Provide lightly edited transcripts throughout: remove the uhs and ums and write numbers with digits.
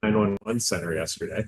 911 center yesterday.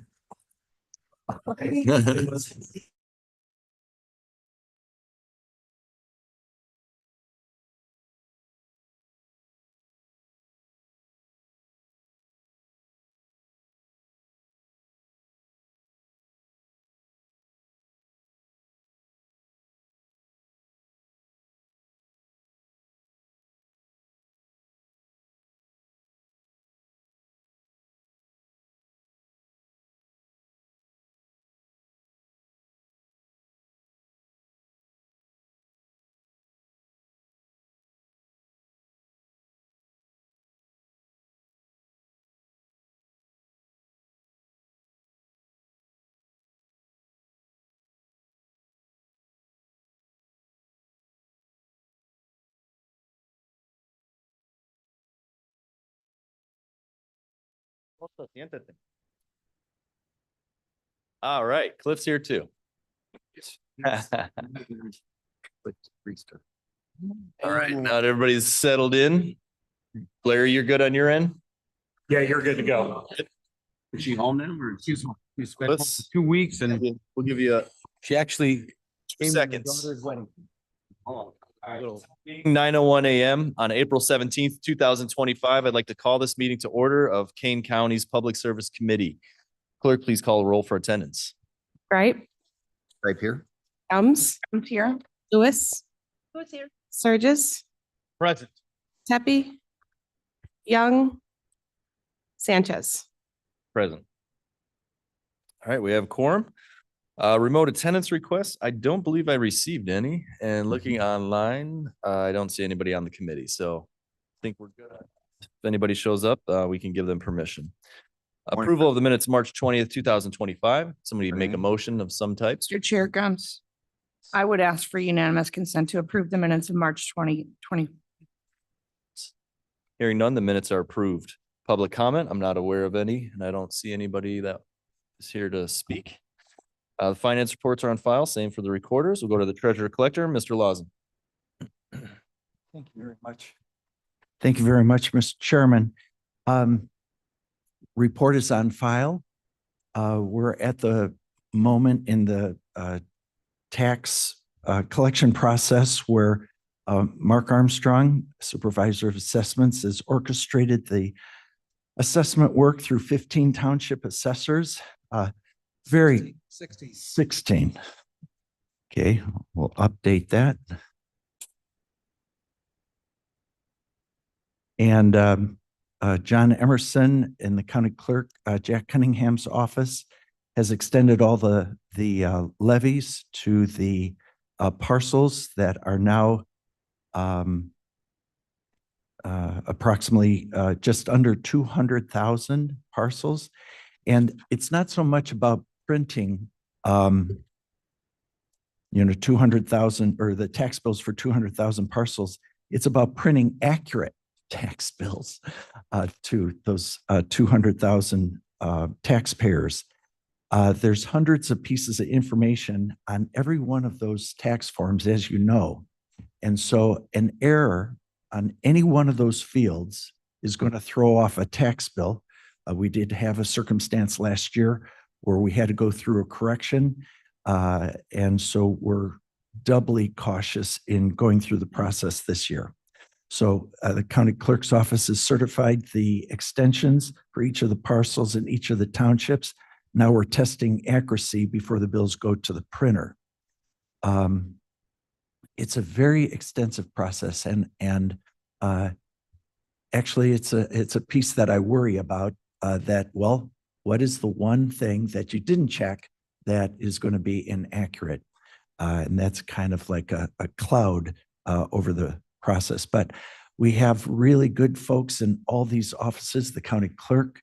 All right, Cliff's here too. All right, now that everybody's settled in. Larry, you're good on your end? Yeah, you're good to go. Is she home now or? She's home. She spent Let's- 2 weeks and We'll give you she actually. 2 seconds. Wedding. Oh, all right. 9:01 a.m. on April 17th, 2025. I'd like to call this meeting to order of Kane County's Public Service Committee. Clerk, please call a roll for attendance. Right. Right here. Elms. Here. Lewis. Who's here? Surges. Present. Tepe. Young. Sanchez. Present. All right, we have quorum. Remote attendance requests. I don't believe I received any. And looking online, I don't see anybody on the committee. So I think we're good. If anybody shows up, we can give them permission. Approval of the minutes, March 20th, 2025. Somebody make a motion of some type. Mr. Chair Gums. I would ask for unanimous consent to approve the minutes of March 2020. Hearing none, the minutes are approved. Public comment, I'm not aware of any, and I don't see anybody that is here to speak. The finance reports are on file, same for the recorders. We'll go to the treasurer collector, Mr. Lawson. Thank you very much. Thank you very much, Mr. Chairman. Report is on file. We're at the moment in the tax collection process where Mark Armstrong, Supervisor of Assessments, has orchestrated the assessment work through 15 township assessors. 16. Okay, we'll update that. And John Emerson in the county clerk, Jack Cunningham's office, has extended all the levies to the parcels that are now approximately just under 200,000 parcels. And it's not so much about printing, 200,000 or the tax bills for 200,000 parcels. It's about printing accurate tax bills to those 200,000 taxpayers. There's hundreds of pieces of information on every one of those tax forms, as you know. And so an error on any one of those fields is going to throw off a tax bill. We did have a circumstance last year where we had to go through a correction. And so we're doubly cautious in going through the process this year. So the county clerk's office has certified the extensions for each of the parcels in each of the townships. Now we're testing accuracy before the bills go to the printer. It's a very extensive process, and actually it's a piece that I worry about. What is the one thing that you didn't check that is going to be inaccurate? And that's kind of like a cloud over the process. But we have really good folks in all these offices, the county clerk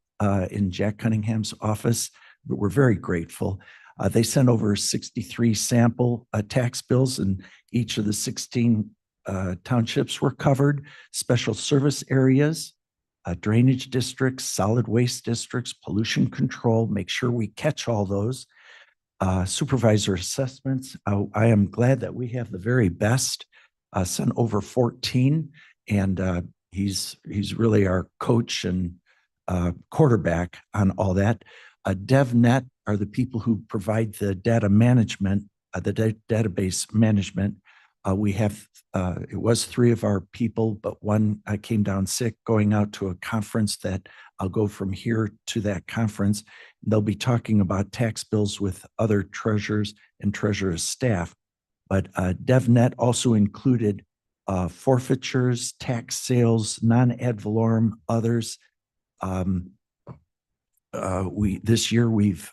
in Jack Cunningham's office. We're very grateful. They sent over 63 sample tax bills, and each of the 16 townships were covered. Special service areas, drainage districts, solid waste districts, pollution control, make sure we catch all those. Supervisor assessments. I am glad that we have the very best, sent over 14, and he's really our coach and quarterback on all that. DevNet are the people who provide the data management, database management. We have, it was 3 of our people, but one came down sick going out to a conference that I'll go from here to that conference. They'll be talking about tax bills with other treasurers and treasurer's staff. But DevNet also included forfeitures, tax sales, non-ad valorem, others. This year we've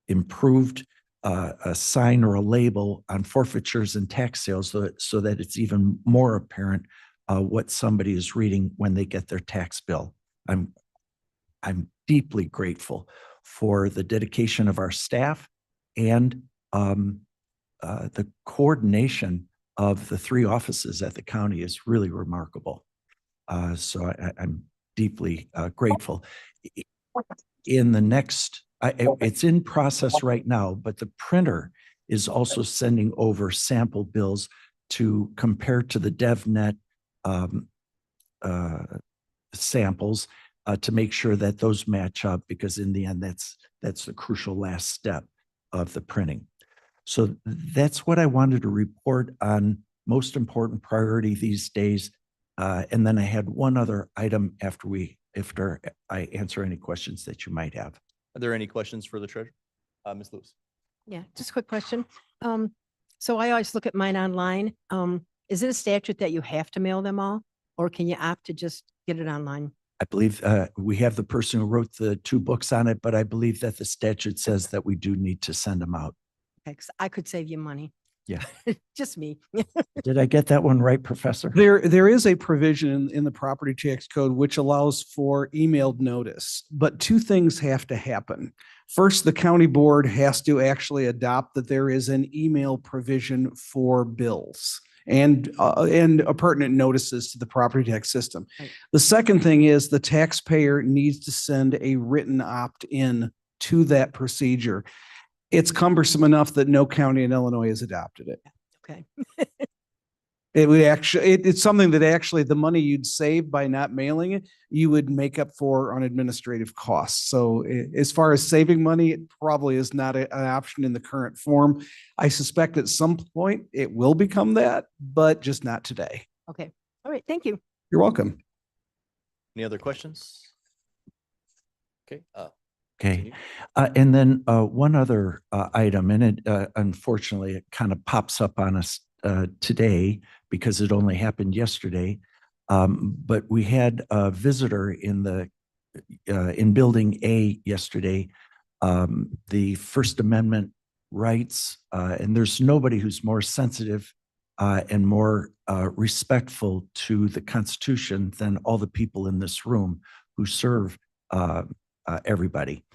improved a sign or a label on forfeitures and tax sales so that it's even more apparent what somebody is reading when they get their tax bill. I'm deeply grateful for the dedication of our staff and the coordination of the 3 offices at the county is really remarkable. So I'm deeply grateful. In the next, it's in process right now, but the printer is also sending over sample bills to compare to the DevNet samples to make sure that those match up, because in the end, that's the crucial last step of the printing. So that's what I wanted to report on most important priority these days. And then I had one other item after I answer any questions that you might have. Are there any questions for the treasurer? Ms. Lewis? Yeah, just a quick question. So I always look at mine online. Is it a statute that you have to mail them all, or can you opt to just get it online? I believe we have the person who wrote the 2 books on it, but I believe that the statute says that we do need to send them out. Okay, 'cause I could save you money. Yeah. Just me. Did I get that one right, Professor? There is a provision in the property tax code which allows for emailed notice, but 2 things have to happen. First, the county board has to actually adopt that there is an email provision for bills and pertinent notices to the property tax system. Right. The second thing is the taxpayer needs to send a written opt-in to that procedure. It's cumbersome enough that no county in Illinois has adopted it. Okay. It would actually, it's something that actually the money you'd save by not mailing it, you would make up for on administrative costs. So as far as saving money, it probably is not an option in the current form. I suspect at some point it will become that, but just not today. Okay. All right. Thank you. You're welcome. Any other questions? Okay. Okay. And then one other item, and it unfortunately, it kind of pops up on us today because it only happened yesterday. But we had a visitor in Building A yesterday, the First Amendment rights, and there's nobody who's more sensitive and more respectful to the Constitution than all the people in this room who serve everybody.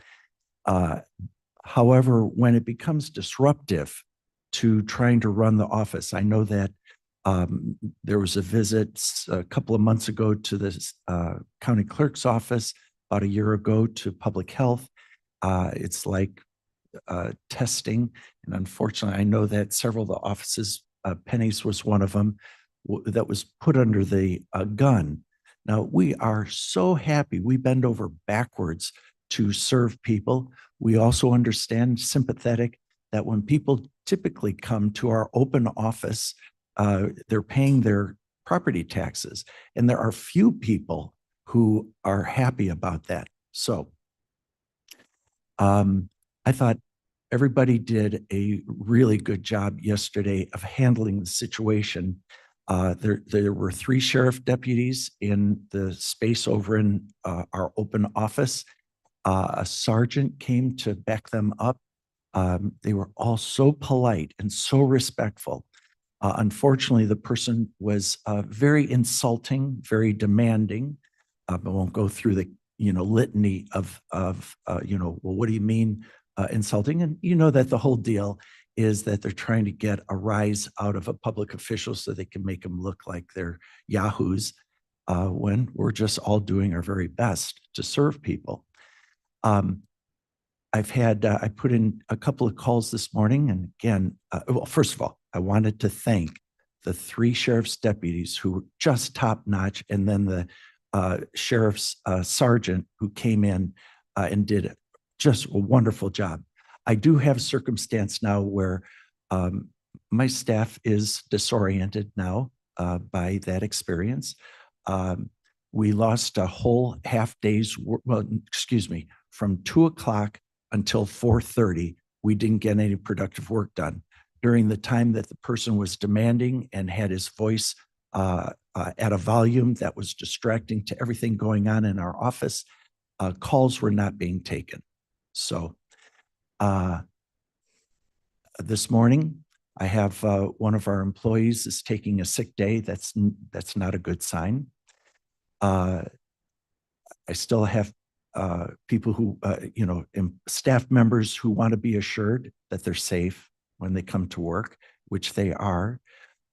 However, when it becomes disruptive to trying to run the office, I know that there was a visit a couple of months ago to the county clerk's office, about a year ago to public health. It's like testing. And unfortunately, I know that several of the offices, Penny's was one of them, that was put under the gun. Now, we are so happy. We bend over backwards to serve people. We also understand, sympathetic, that when people typically come to our open office, they're paying their property taxes. And there are few people who are happy about that. So I thought everybody did a really good job yesterday of handling the situation. There were 3 sheriff deputies in the space over in our open office. A sergeant came to back them up. They were all so polite and so respectful. Unfortunately, the person was very insulting, very demanding. I won't go through the litany of well, what do you mean insulting? And you know that the whole deal is that they're trying to get a rise out of a public official so they can make them look like they're yahoos when we're just all doing our very best to serve people. I've had, I put in a couple of calls this morning, and again, well, first of all, I wanted to thank the 3 sheriff's deputies who were just top notch, and then the sheriff's sergeant who came in and did just a wonderful job. I do have circumstance now where my staff is disoriented now by that experience. We lost a whole half day's, well, excuse me, from 2 o'clock until 4:30. We didn't get any productive work done. During the time that the person was demanding and had his voice at a volume that was distracting to everything going on in our office, calls were not being taken. So this morning, I have one of our employees is taking a sick day. That's not a good sign. I still have people who, staff members who want to be assured that they're safe when they come to work, which they are.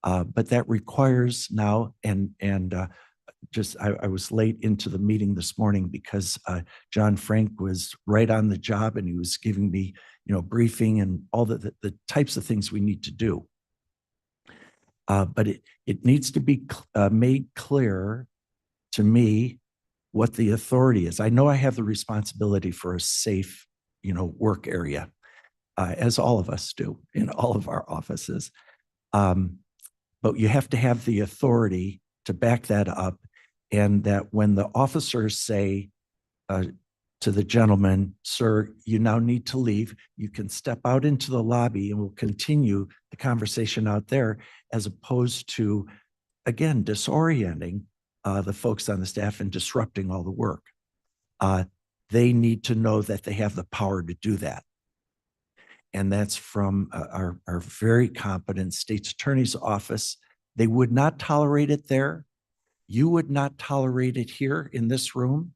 But that requires now, I was late into the meeting this morning because John Frank was right on the job and he was giving me, briefing and all the types of things we need to do. But it needs to be made clear to me what the authority is. I know I have the responsibility for a safe, work area, as all of us do in all of our offices. But you have to have the authority to back that up, and that when the officers say to the gentleman, sir, you now need to leave, you can step out into the lobby and we'll continue the conversation out there, as opposed to, again, disorienting the folks on the staff and disrupting all the work. They need to know that they have the power to do that. And that's from our very competent state's attorney's office. They would not tolerate it there. You would not tolerate it here in this room.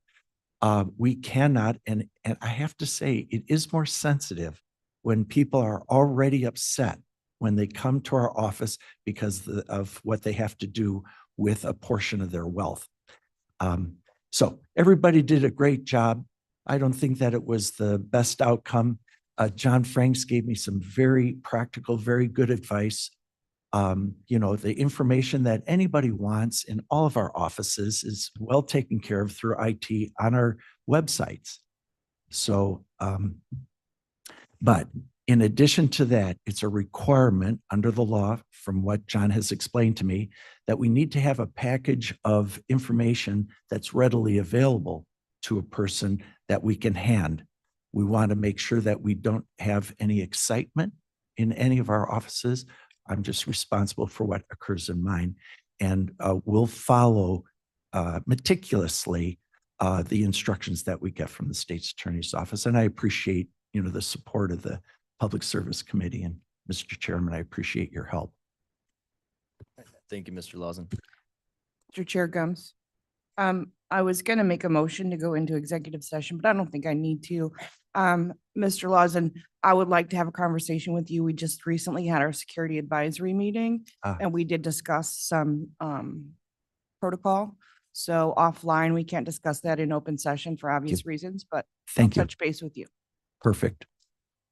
We cannot, and I have to say, it is more sensitive when people are already upset when they come to our office because of what they have to do with a portion of their wealth. So everybody did a great job. I don't think that it was the best outcome. John Franks gave me some very practical, very good advice. The information that anybody wants in all of our offices is well taken care of through IT on our websites. So, but in addition to that, it's a requirement under the law, from what John has explained to me, that we need to have a package of information that's readily available to a person that we can hand. We want to make sure that we don't have any excitement in any of our offices. I'm just responsible for what occurs in mine, and we'll follow meticulously the instructions that we get from the state's attorney's office. And I appreciate, the support of the Public Service Committee, and Mr. Chairman, I appreciate your help. Thank you, Mr. Lawson. Mr. Chair Gums. I was going to make a motion to go into executive session, but I don't think I need to. Mr. Lawson, I would like to have a conversation with you. We just recently had our security advisory meeting and we did discuss some protocol. So offline, we can't discuss that in open session for obvious reasons, but I'll Thank you. touch base with you. Perfect.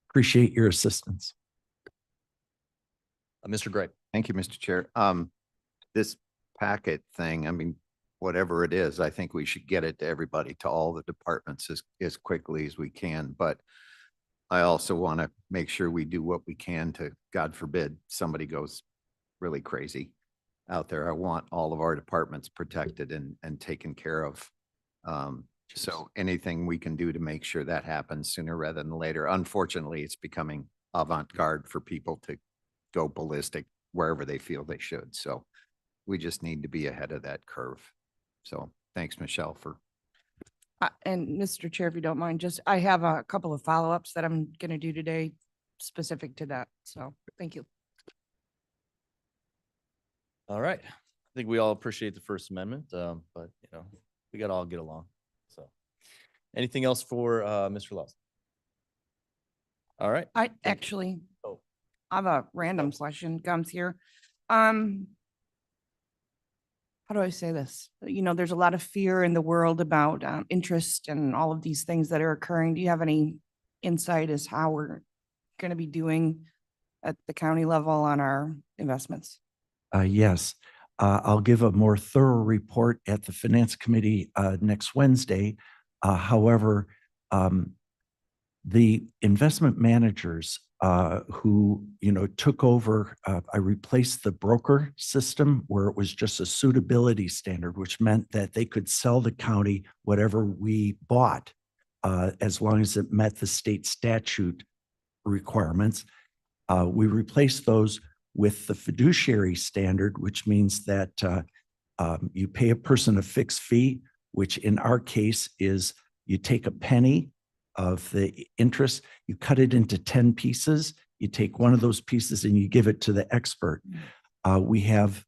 Appreciate your assistance. Mr. Gray. Thank you, Mr. Chair. This packet thing, whatever it is, I think we should get it to everybody, to all the departments as quickly as we can. But I also want to make sure we do what we can to, God forbid, somebody goes really crazy out there. I want all of our departments protected and taken care of. So anything we can do to make sure that happens sooner rather than later. Unfortunately, it's becoming avant-garde for people to go ballistic wherever they feel they should. So we just need to be ahead of that curve. So thanks, Michelle, for. And Mr. Chair, if you don't mind, I have a couple of follow-ups that I'm going to do today specific to that. So thank you. All right. I think we all appreciate the First Amendment, but we got to all get along. So anything else for Mr. Lawson? All right. I actually, Oh. I have a random question, Gums here. How do I say this? There's a lot of fear in the world about interest and all of these things that are occurring. Do you have any insight as how we're going to be doing at the county level on our investments? Yes. I'll give a more thorough report at the Finance Committee next Wednesday. However, the investment managers who, took over, I replaced the broker system where it was just a suitability standard, which meant that they could sell the county whatever we bought as long as it met the state statute requirements. We replaced those with the fiduciary standard, which means that you pay a person a fixed fee, which in our case is you take a penny of the interest, you cut it into 10 pieces, you take one of those pieces and you give it to the expert. We have,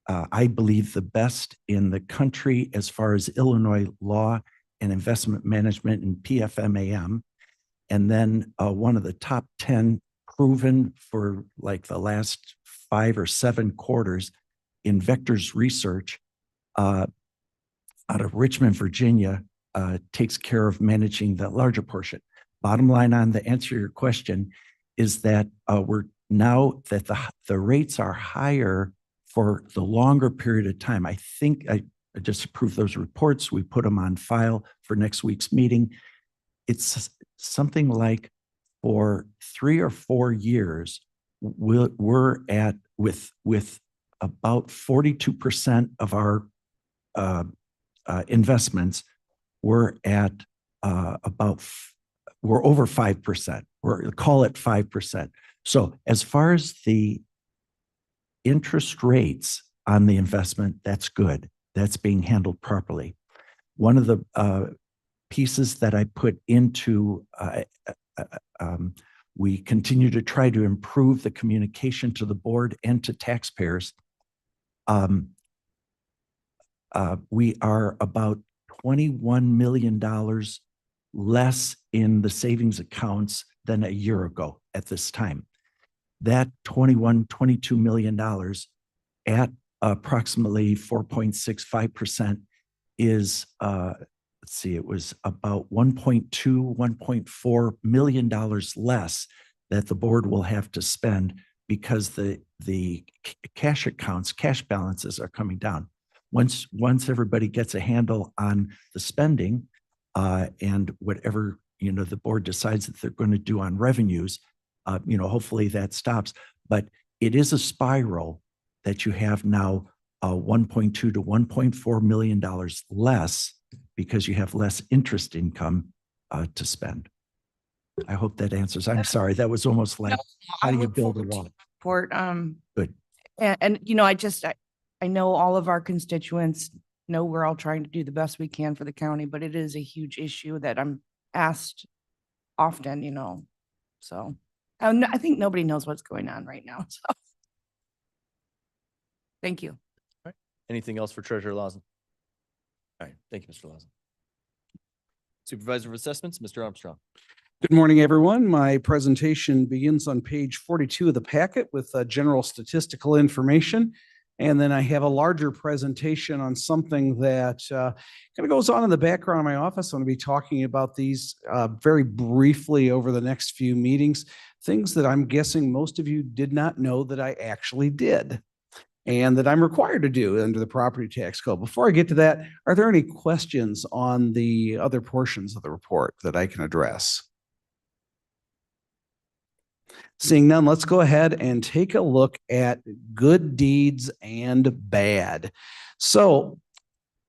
I believe, the best in the country as far as Illinois law and investment management and PFMAM. And then one of the top 10 proven for like the last 5 or 7 quarters in Vectors Research out of Richmond, Virginia, takes care of managing the larger portion. Bottom line on the answer to your question is that we're now that the rates are higher for the longer period of time. I think I just approved those reports. We put them on file for next week's meeting. It's something like for 3 or 4 years, we're at with about 42% of our investments. We're at we're over 5%. Call it 5%. So as far as the interest rates on the investment, that's good. That's being handled properly. One of the pieces that I put into, we continue to try to improve the communication to the board and to taxpayers. We are about $21 million less in the savings accounts than a year ago at this time. That $22 million at approximately 4.65% is, let's see, it was about $1.4 million less that the board will have to spend because the cash accounts, cash balances are coming down. Once everybody gets a handle on the spending and whatever, the board decides that they're going to do on revenues, hopefully that stops. But it is a spiral that you have now $1.2 to $1.4 million less because you have less interest income to spend. I hope that answers. I'm sorry, that was almost like, how do you build a wall? Report, Good. and I know all of our constituents know we're all trying to do the best we can for the county, but it is a huge issue that I'm asked often, so I think nobody knows what's going on right now. So thank you. Anything else for Treasurer Lawson? All right, thank you, Mr. Lawson. Supervisor of Assessments, Mr. Armstrong. Good morning, everyone. My presentation begins on page 42 of the packet with general statistical information. And then I have a larger presentation on something that kind of goes on in the background of my office. I'm going to be talking about these very briefly over the next few meetings, things that I'm guessing most of you did not know that I actually did and that I'm required to do under the property tax code. Before I get to that, are there any questions on the other portions of the report that I can address? Seeing none, let's go ahead and take a look at good deeds and bad. So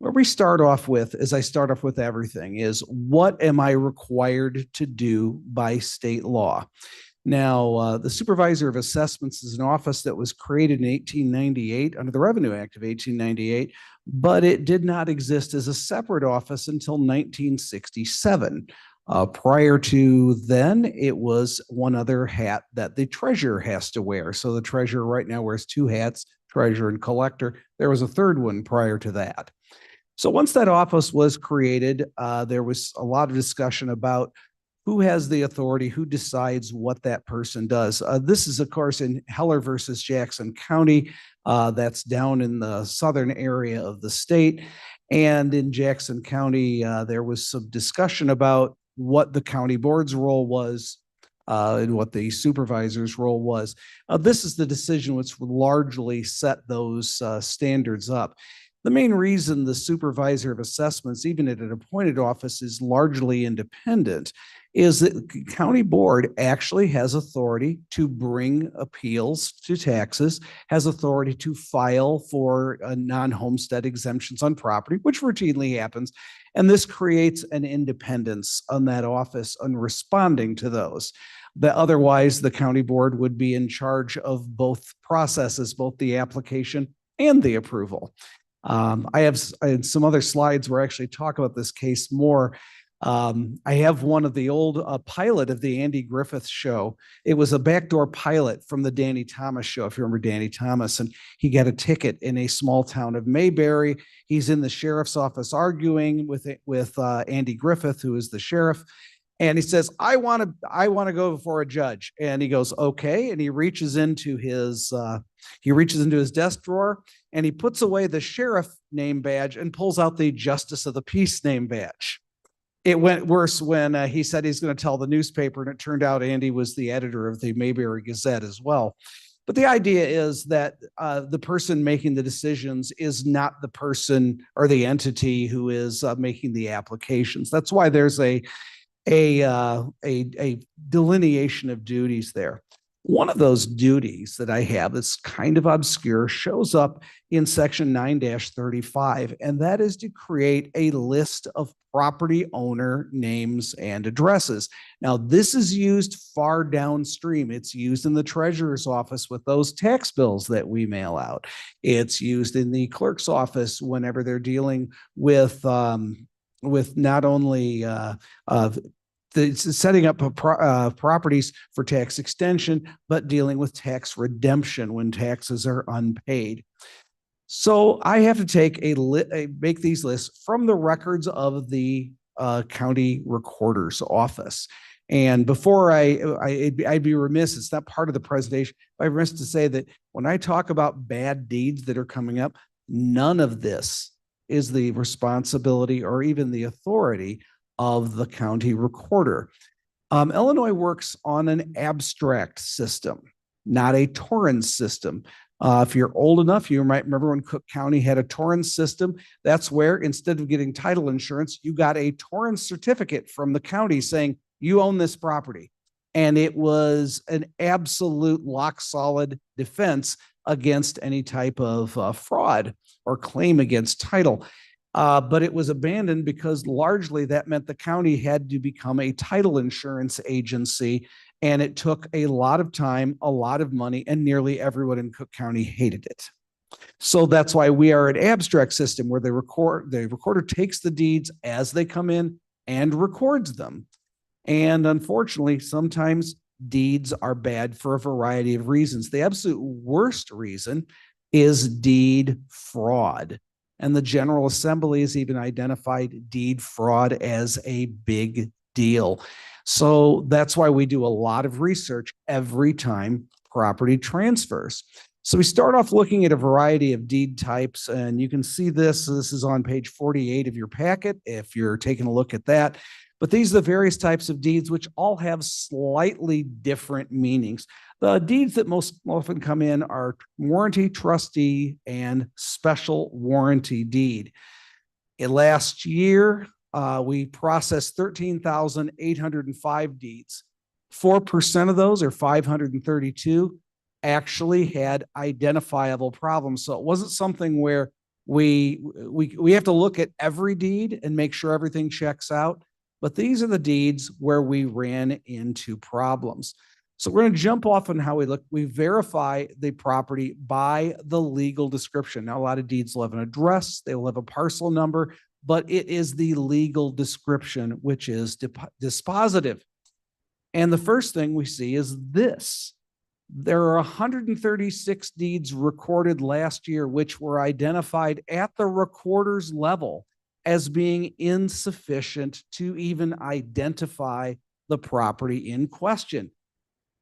where we start off with, as I start off with everything, is what am I required to do by state law? Now, the Supervisor of Assessments is an office that was created in 1898 under the Revenue Act of 1898, but it did not exist as a separate office until 1967. Prior to then, it was one other hat that the treasurer has to wear. So the treasurer right now wears 2 hats, treasurer and collector. There was a third one prior to that. So once that office was created, there was a lot of discussion about who has the authority, who decides what that person does. This is, of course, in Heller versus Jackson County. That's down in the southern area of the state. And in Jackson County, there was some discussion about what the county board's role was and what the supervisor's role was. This is the decision which largely set those standards up. The main reason the supervisor of assessments, even at an appointed office, is largely independent is that the county board actually has authority to bring appeals to taxes, has authority to file for non-homestead exemptions on property, which routinely happens. And this creates an independence on that office on responding to those. That otherwise the county board would be in charge of both processes, both the application and the approval. I have some other slides where I actually talk about this case more. I have one of the old pilot of the Andy Griffith show. It was a backdoor pilot from the Danny Thomas show, if you remember Danny Thomas, and he got a ticket in a small town of Mayberry. He's in the sheriff's office arguing with Andy Griffith, who is the sheriff. And he says, I want to go before a judge. And he goes, okay. And he reaches into his desk drawer and he puts away the sheriff name badge and pulls out the justice of the peace name badge. It went worse when he said he's going to tell the newspaper, and it turned out Andy was the editor of the Mayberry Gazette as well. But the idea is that the person making the decisions is not the person or the entity who is making the applications. That's why there's a delineation of duties there. One of those duties that I have that's kind of obscure shows up in section 9-35, and that is to create a list of property owner names and addresses. Now, this is used far downstream. It's used in the treasurer's office with those tax bills that we mail out. It's used in the clerk's office whenever they're dealing with not only setting up properties for tax extension, but dealing with tax redemption when taxes are unpaid. So I have to make these lists from the records of the county recorder's office. And before I'd be remiss, it's not part of the presentation, but I'm remiss to say that when I talk about bad deeds that are coming up, none of this is the responsibility or even the authority of the county recorder. Illinois works on an abstract system, not a Torrens system. If you're old enough, you might remember when Cook County had a Torrens system. That's where instead of getting title insurance, you got a Torrens certificate from the county saying you own this property. And it was an absolute lock solid defense against any type of fraud or claim against title. But it was abandoned because largely that meant the county had to become a title insurance agency. And it took a lot of time, a lot of money, and nearly everyone in Cook County hated it. So that's why we are an abstract system where the recorder takes the deeds as they come in and records them. And unfortunately, sometimes deeds are bad for a variety of reasons. The absolute worst reason is deed fraud. And the General Assembly has even identified deed fraud as a big deal. So that's why we do a lot of research every time property transfers. So we start off looking at a variety of deed types, and you can see this. This is on page 48 of your packet if you're taking a look at that. But these are the various types of deeds, which all have slightly different meanings. The deeds that most often come in are warranty, trustee, and special warranty deed. Last year, we processed 13,805 deeds. 4% of those, or 532, actually had identifiable problems. So it wasn't something where we have to look at every deed and make sure everything checks out. But these are the deeds where we ran into problems. So we're going to jump off on how we look. We verify the property by the legal description. Now, a lot of deeds will have an address, they will have a parcel number, but it is the legal description which is dispositive. And the first thing we see is this. There are 136 deeds recorded last year, which were identified at the recorder's level as being insufficient to even identify the property in question.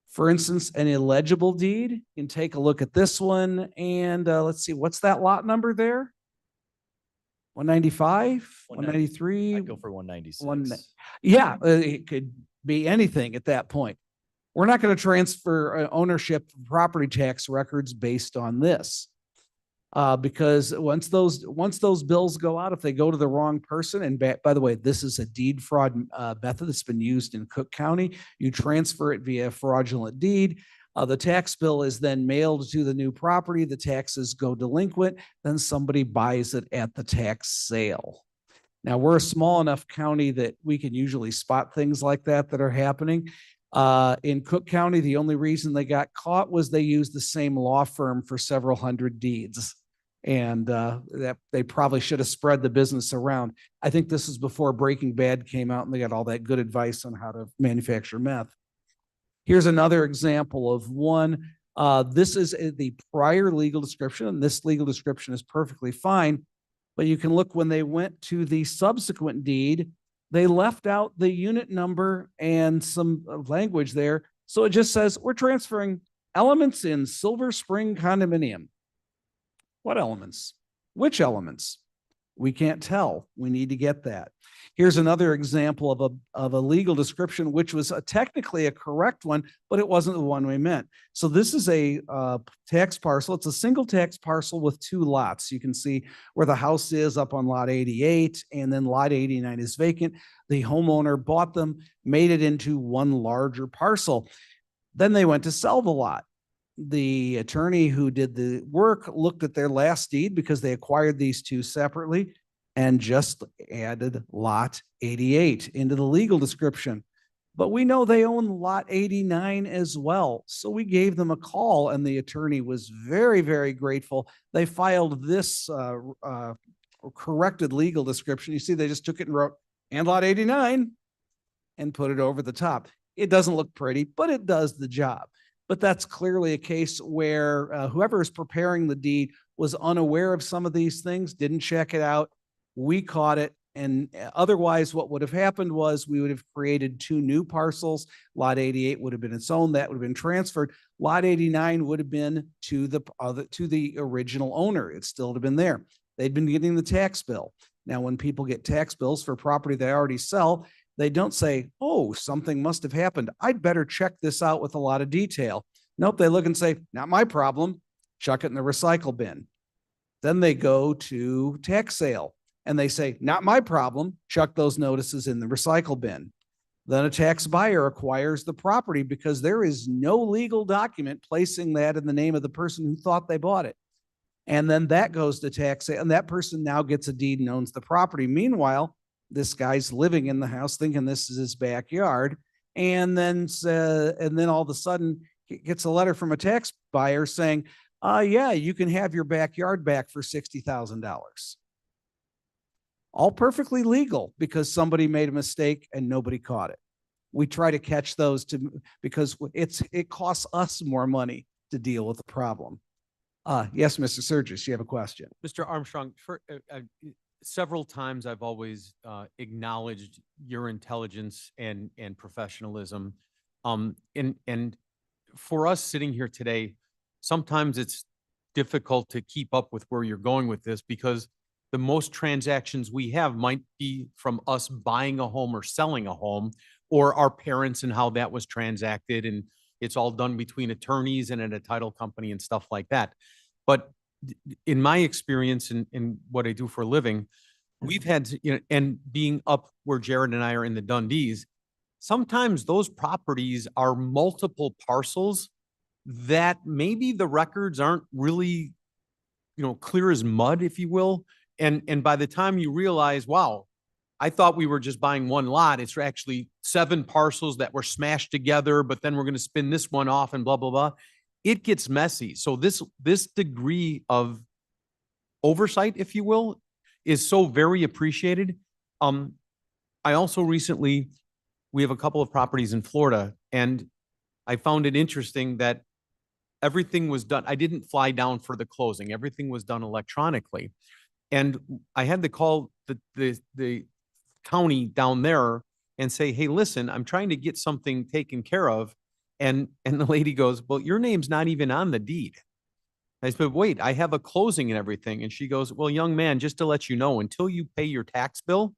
For instance, an illegible deed, you can take a look at this one and let's see, what's that lot number there? 195, 193? I'd go for 196. Yeah, it could be anything at that point. We're not going to transfer ownership of property tax records based on this. Because once those bills go out, if they go to the wrong person, and by the way, this is a deed fraud method that's been used in Cook County. You transfer it via fraudulent deed. The tax bill is then mailed to the new property. The taxes go delinquent. Then somebody buys it at the tax sale. Now, we're a small enough county that we can usually spot things like that are happening. In Cook County, the only reason they got caught was they used the same law firm for several hundred deeds. And that they probably should have spread the business around. I think this is before Breaking Bad came out and they got all that good advice on how to manufacture meth. Here's another example of one. This is the prior legal description, and this legal description is perfectly fine. But you can look when they went to the subsequent deed, they left out the unit number and some language there. So it just says, we're transferring elements in Silver Spring condominium. What elements? Which elements? We can't tell. We need to get that. Here's another example of a legal description, which was technically a correct one, but it wasn't the one we meant. So this is a tax parcel. It's a single tax parcel with two lots. You can see where the house is up on lot 88, and then lot 89 is vacant. The homeowner bought them, made it into one larger parcel. Then they went to sell the lot. The attorney who did the work looked at their last deed because they acquired these two separately and just added lot 88 into the legal description. But we know they own lot 89 as well. So we gave them a call and the attorney was very, very grateful. They filed this corrected legal description. You see, they just took it and wrote, and lot 89, and put it over the top. It doesn't look pretty, but it does the job. But that's clearly a case where whoever is preparing the deed was unaware of some of these things, didn't check it out. We caught it. And otherwise, what would have happened was we would have created two new parcels. Lot 88 would have been its own. That would have been transferred. Lot 89 would have been to the original owner. It still would have been there. They'd been getting the tax bill. Now, when people get tax bills for property they already sell, they don't say, oh, something must have happened. I'd better check this out with a lot of detail. Nope, they look and say, not my problem. Chuck it in the recycle bin. Then they go to tax sale and they say, not my problem. Chuck those notices in the recycle bin. Then a tax buyer acquires the property because there is no legal document placing that in the name of the person who thought they bought it. And then that goes to tax sale, and that person now gets a deed and owns the property. Meanwhile, this guy's living in the house thinking this is his backyard. And then all of a sudden he gets a letter from a tax buyer saying, yeah, you can have your backyard back for $60,000. All perfectly legal because somebody made a mistake and nobody caught it. We try to catch those because it costs us more money to deal with the problem. Yes, Mr. Surgis, you have a question. Mr. Armstrong, several times I've always acknowledged your intelligence and professionalism. And for us sitting here today, sometimes it's difficult to keep up with where you're going with this because the most transactions we have might be from us buying a home or selling a home or our parents and how that was transacted. And it's all done between attorneys and at a title company and stuff like that. But in my experience in what I do for a living, we've had, and being up where Jared and I are in the Dundees, sometimes those properties are multiple parcels that maybe the records aren't really, clear as mud, if you will. And by the time you realize, wow, I thought we were just buying one lot. It's actually 7 parcels that were smashed together, but then we're going to spin this one off and blah, blah, blah. It gets messy. So this degree of oversight, if you will, is so very appreciated. I also recently, we have a couple of properties in Florida, and I found it interesting that everything was done. I didn't fly down for the closing. Everything was done electronically. And I had to call the county down there and say, hey, listen, I'm trying to get something taken care of. And the lady goes, well, your name's not even on the deed. I said, wait, I have a closing and everything. And she goes, well, young man, just to let you know, until you pay your tax bill,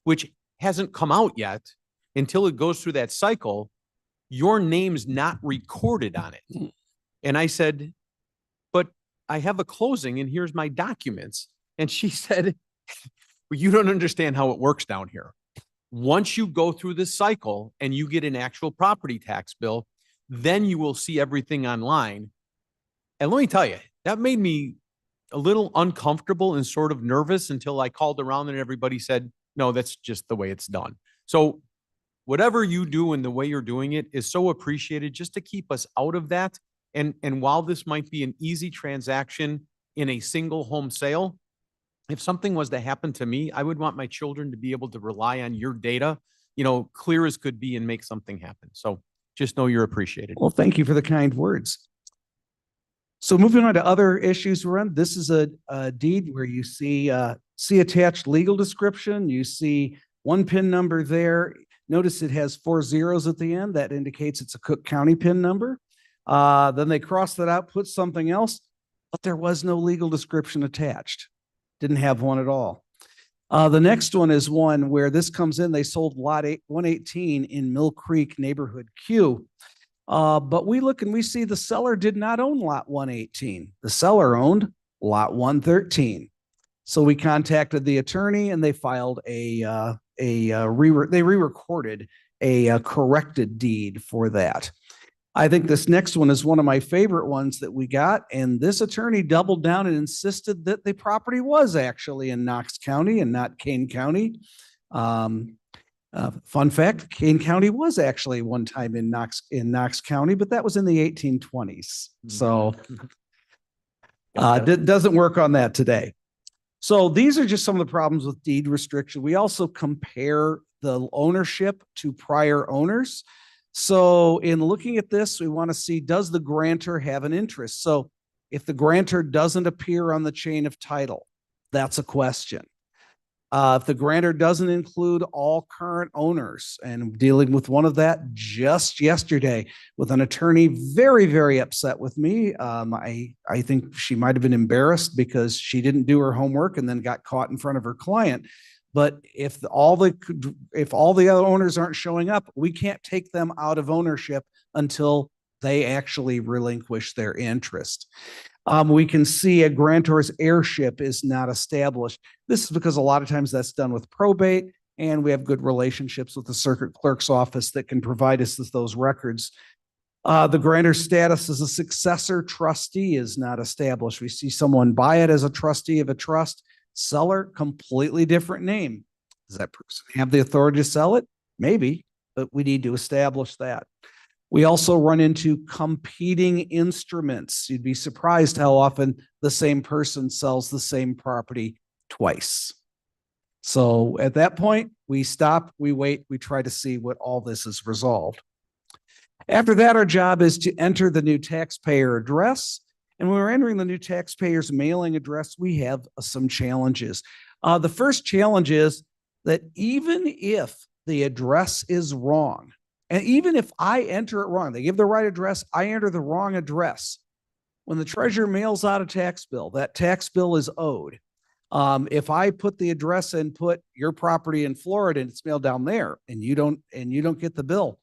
which hasn't come out yet, until it goes through that cycle, your name's not recorded on it. And I said, but I have a closing and here's my documents. And she said, well, you don't understand how it works down here. Once you go through this cycle and you get an actual property tax bill, then you will see everything online. And let me tell you, that made me a little uncomfortable and sort of nervous until I called around and everybody said, no, that's just the way it's done. So whatever you do and the way you're doing it is so appreciated just to keep us out of that. And while this might be an easy transaction in a single home sale, if something was to happen to me, I would want my children to be able to rely on your data, clear as could be and make something happen. So just know you're appreciated. Well, thank you for the kind words. So moving on to other issues we're on, this is a deed where you see attached legal description. You see one PIN number there. Notice it has 4 zeros at the end. That indicates it's a Cook County PIN number. Then they crossed that out, put something else, but there was no legal description attached. Didn't have one at all. The next one is one where this comes in, they sold lot 118 in Mill Creek neighborhood Q. But we look and we see the seller did not own lot 118. The seller owned lot 113. So we contacted the attorney and they filed they re-recorded a corrected deed for that. I think this next one is one of my favorite ones that we got. And this attorney doubled down and insisted that the property was actually in Knox County and not Kane County. Fun fact, Kane County was actually one time in Knox County, but that was in the 1820s. So it doesn't work on that today. So these are just some of the problems with deed restriction. We also compare the ownership to prior owners. So in looking at this, we want to see, does the grantor have an interest? So if the grantor doesn't appear on the chain of title, that's a question. If the grantor doesn't include all current owners, and dealing with one of that just yesterday with an attorney very, very upset with me. I think she might have been embarrassed because she didn't do her homework and then got caught in front of her client. But if all the other owners aren't showing up, we can't take them out of ownership until they actually relinquish their interest. We can see a grantor's heirship is not established. This is because a lot of times that's done with probate, and we have good relationships with the circuit clerk's office that can provide us with those records. The grantor's status as a successor trustee is not established. We see someone buy it as a trustee of a trust. Seller, completely different name. Does that person have the authority to sell it? Maybe, but we need to establish that. We also run into competing instruments. You'd be surprised how often the same person sells the same property twice. So at that point, we stop, we wait, we try to see what all this is resolved. After that, our job is to enter the new taxpayer address. And when we're entering the new taxpayer's mailing address, we have some challenges. The first challenge is that even if the address is wrong, and even if I enter it wrong, they give the right address, I enter the wrong address. When the treasurer mails out a tax bill, that tax bill is owed. If I put the address and put your property in Florida and it's mailed down there and you don't get the bill,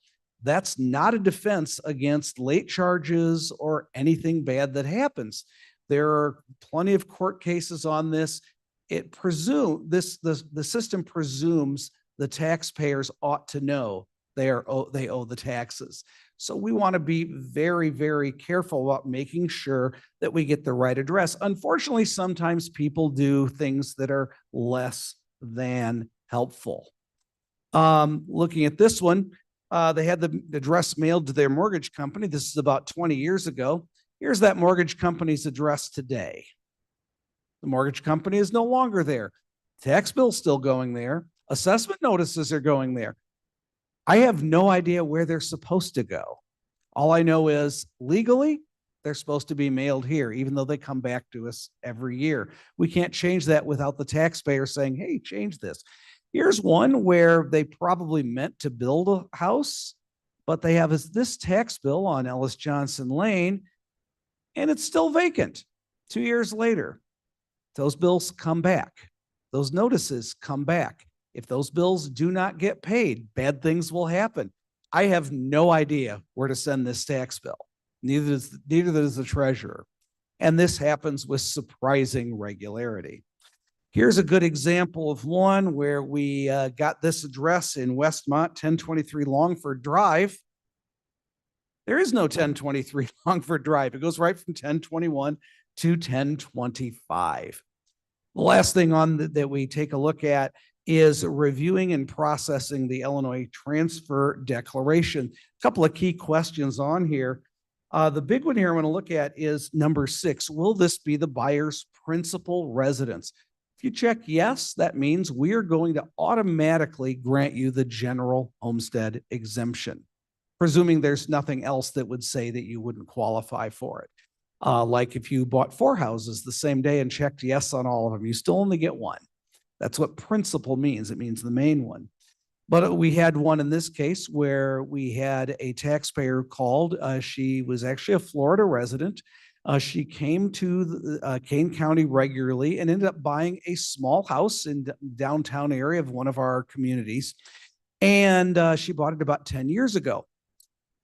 that's not a defense against late charges or anything bad that happens. There are plenty of court cases on this. The system presumes the taxpayers ought to know they owe the taxes. So we want to be very, very careful about making sure that we get the right address. Unfortunately, sometimes people do things that are less than helpful. Looking at this one, they had the address mailed to their mortgage company. This is about 20 years ago. Here's that mortgage company's address today. The mortgage company is no longer there. Tax bill's still going there. Assessment notices are going there. I have no idea where they're supposed to go. All I know is legally, they're supposed to be mailed here, even though they come back to us every year. We can't change that without the taxpayer saying, hey, change this. Here's one where they probably meant to build a house, but they have this tax bill on Ellis Johnson Lane, and it's still vacant 2 years later. Those bills come back. Those notices come back. If those bills do not get paid, bad things will happen. I have no idea where to send this tax bill. Neither does the treasurer. And this happens with surprising regularity. Here's a good example of one where we got this address in Westmont, 1023 Longford Drive. There is no 1023 Longford Drive. It goes right from 1021 to 1025. The last thing that we take a look at is reviewing and processing the Illinois Transfer Declaration. A couple of key questions on here. The big one here I want to look at is number 6. Will this be the buyer's principal residence? If you check yes, that means we are going to automatically grant you the general homestead exemption, presuming there's nothing else that would say that you wouldn't qualify for it. Like if you bought 4 houses the same day and checked yes on all of them, you still only get one. That's what principal means. It means the main one. But we had one in this case where we had a taxpayer called. She was actually a Florida resident. She came to Kane County regularly and ended up buying a small house in the downtown area of one of our communities. And she bought it about 10 years ago.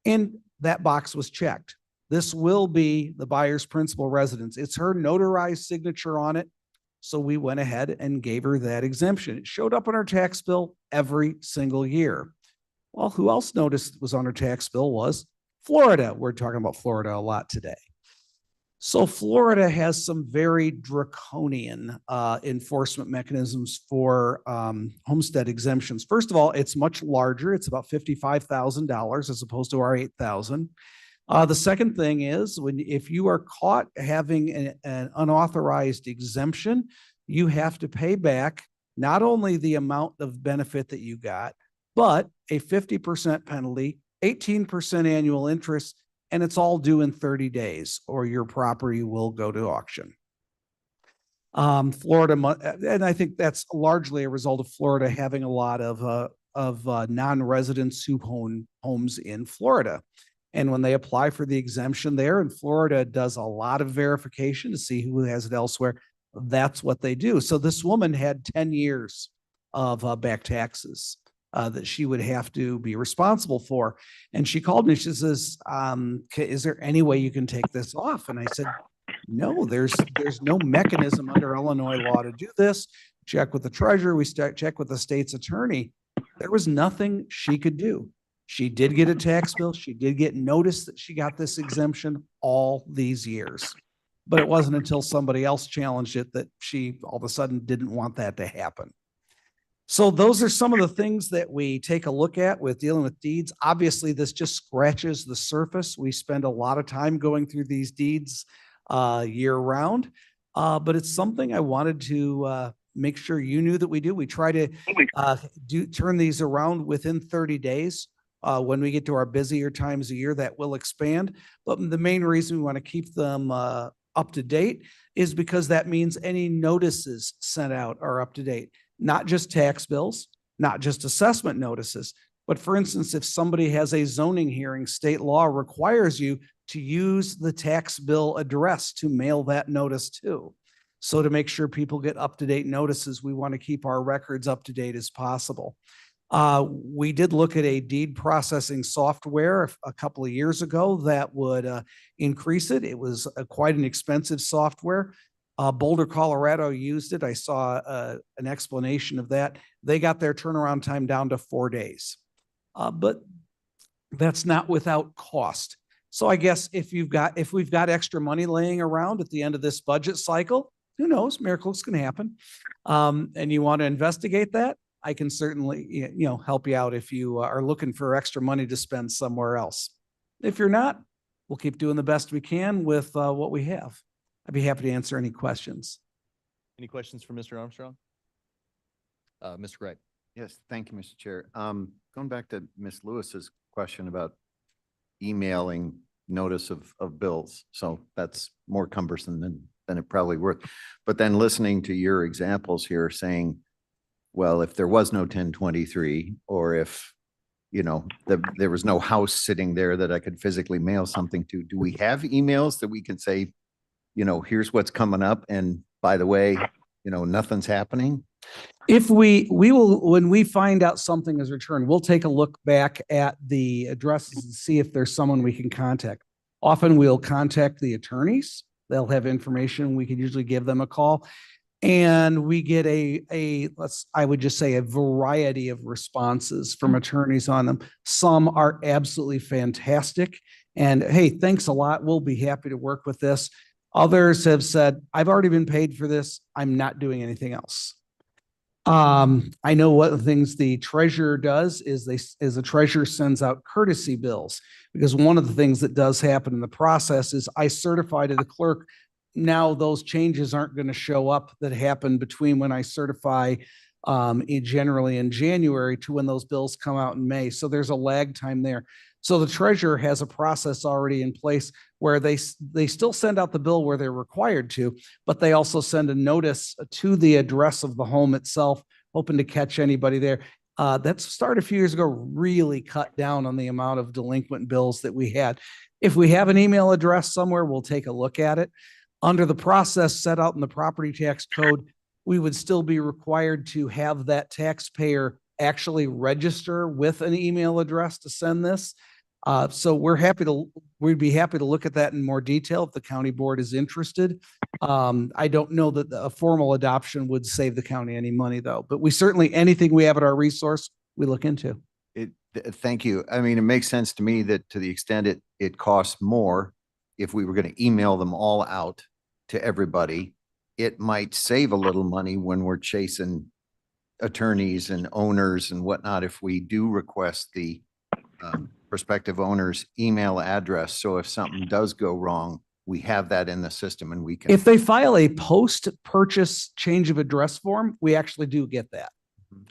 And that box was checked. This will be the buyer's principal residence. It's her notarized signature on it. So we went ahead and gave her that exemption. It showed up on her tax bill every single year. Well, who else noticed was on her tax bill was Florida. We're talking about Florida a lot today. So Florida has some very draconian enforcement mechanisms for homestead exemptions. First of all, it's much larger. It's about $55,000 as opposed to our $8,000. The second thing is if you are caught having an unauthorized exemption, you have to pay back not only the amount of benefit that you got, but a 50% penalty, 18% annual interest, and it's all due in 30 days or your property will go to auction. Florida, and I think that's largely a result of Florida having a lot of non-residents who own homes in Florida. And when they apply for the exemption there, and Florida does a lot of verification to see who has it elsewhere, that's what they do. So this woman had 10 years of back taxes that she would have to be responsible for. And she called me, she says, is there any way you can take this off? And I said, no, there's no mechanism under Illinois law to do this. Check with the treasurer, check with the state's attorney. There was nothing she could do. She did get a tax bill. She did get notice that she got this exemption all these years. But it wasn't until somebody else challenged it that she all of a sudden didn't want that to happen. So those are some of the things that we take a look at with dealing with deeds. Obviously, this just scratches the surface. We spend a lot of time going through these deeds year round, but it's something I wanted to make sure you knew that we do. We try to turn these around within 30 days. When we get to our busier times of year, that will expand. But the main reason we want to keep them up to date is because that means any notices sent out are up to date. Not just tax bills, not just assessment notices, but for instance, if somebody has a zoning hearing, state law requires you to use the tax bill address to mail that notice to. So to make sure people get up-to-date notices, we want to keep our records up to date as possible. We did look at a deed processing software a couple of years ago that would increase it. It was quite an expensive software. Boulder, Colorado used it. I saw an explanation of that. They got their turnaround time down to 4 days. But that's not without cost. So I guess if we've got extra money laying around at the end of this budget cycle, who knows, miracles can happen. And you want to investigate that, I can certainly, help you out if you are looking for extra money to spend somewhere else. If you're not, we'll keep doing the best we can with what we have. I'd be happy to answer any questions. Any questions for Mr. Armstrong? Mr. Gregg. Yes, thank you, Mr. Chair. Going back to Ms. Lewis's question about emailing notice of bills. So that's more cumbersome than it probably worth. But then listening to your examples here saying, well, if there was no 1023 or if, there was no house sitting there that I could physically mail something to, do we have emails that we can say, here's what's coming up. And by the way, nothing's happening. If we will, when we find out something is returned, we'll take a look back at the addresses and see if there's someone we can contact. Often we'll contact the attorneys. They'll have information. We can usually give them a call. And we get I would just say a variety of responses from attorneys on them. Some are absolutely fantastic. And hey, thanks a lot. We'll be happy to work with this. Others have said, I've already been paid for this. I'm not doing anything else. I know what the things the treasurer does is the treasurer sends out courtesy bills, because one of the things that does happen in the process is I certify to the clerk. Now those changes aren't going to show up that happened between when I certify generally in January to when those bills come out in May. So there's a lag time there. So the treasurer has a process already in place where they still send out the bill where they're required to, but they also send a notice to the address of the home itself, hoping to catch anybody there. That started a few years ago, really cut down on the amount of delinquent bills that we had. If we have an email address somewhere, we'll take a look at it. Under the process set out in the property tax code, we would still be required to have that taxpayer actually register with an email address to send this. So we'd be happy to look at that in more detail if the county board is interested. I don't know that a formal adoption would save the county any money though, but we certainly, anything we have at our resource, we look into. Thank you. I mean, it makes sense to me that to the extent it costs more, if we were going to email them all out to everybody, it might save a little money when we're chasing attorneys and owners and whatnot, if we do request the prospective owner's email address. So if something does go wrong, we have that in the system and we can. If they file a post-purchase change of address form, we actually do get that.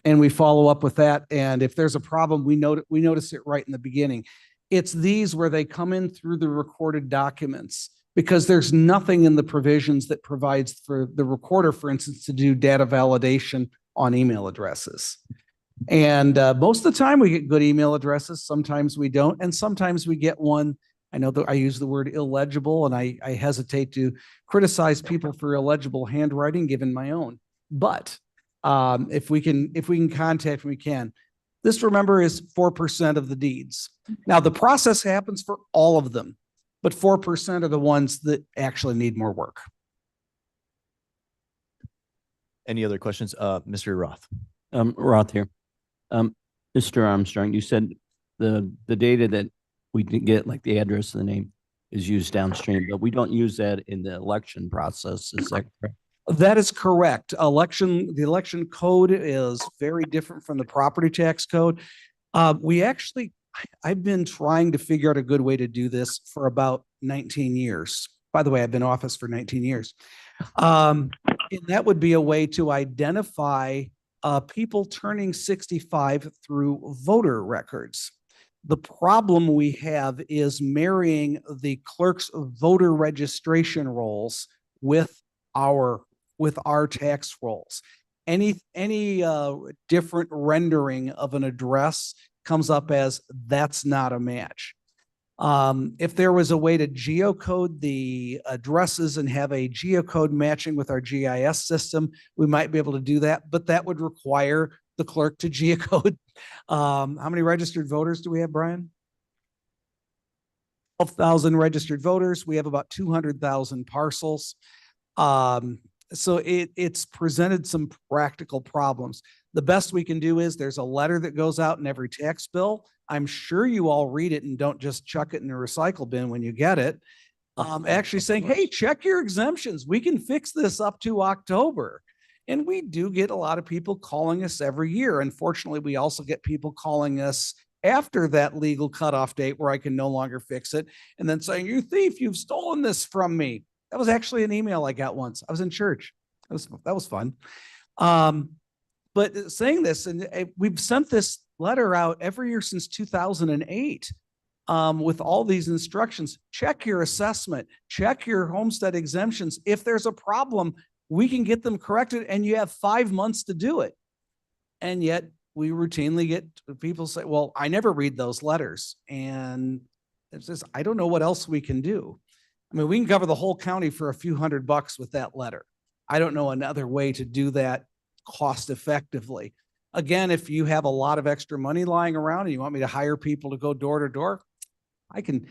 And we follow up with that. And if there's a problem, we notice it right in the beginning. It's these where they come in through the recorded documents, because there's nothing in the provisions that provides for the recorder, for instance, to do data validation on email addresses. And most of the time we get good email addresses. Sometimes we don't. And sometimes we get one. I know that I use the word illegible, and I hesitate to criticize people for illegible handwriting given my own. But if we can contact, we can. This, remember, is 4% of the deeds. Now the process happens for all of them, but 4% are the ones that actually need more work. Any other questions? Mr. Roth. Roth here. Mr. Armstrong, you said the data that we can get, like the address and the name, is used downstream, but we don't use that in the election process. Is that correct? That is correct. The election code is very different from the property tax code. I've been trying to figure out a good way to do this for about 19 years. By the way, I've been in office for 19 years. And that would be a way to identify people turning 65 through voter records. The problem we have is marrying the clerk's voter registration rolls with our tax rolls. Any different rendering of an address comes up as that's not a match. If there was a way to geocode the addresses and have a geocode matching with our GIS system, we might be able to do that, but that would require the clerk to geocode. How many registered voters do we have, Brian? 12,000 registered voters. We have about 200,000 parcels. So it's presented some practical problems. The best we can do is there's a letter that goes out in every tax bill. I'm sure you all read it and don't just chuck it in the recycle bin when you get it. Actually saying, hey, check your exemptions. We can fix this up to October. And we do get a lot of people calling us every year. Unfortunately, we also get people calling us after that legal cutoff date where I can no longer fix it, and then saying, you thief, you've stolen this from me. That was actually an email I got once. I was in church. That was fun. But saying this, and we've sent this letter out every year since 2008 with all these instructions. Check your assessment, check your homestead exemptions. If there's a problem, we can get them corrected, and you have 5 months to do it. And yet we routinely get people say, well, I never read those letters. And it's just, I don't know what else we can do. I mean, we can cover the whole county for a few $100 with that letter. I don't know another way to do that cost effectively. Again, if you have a lot of extra money lying around and you want me to hire people to go door to door, I can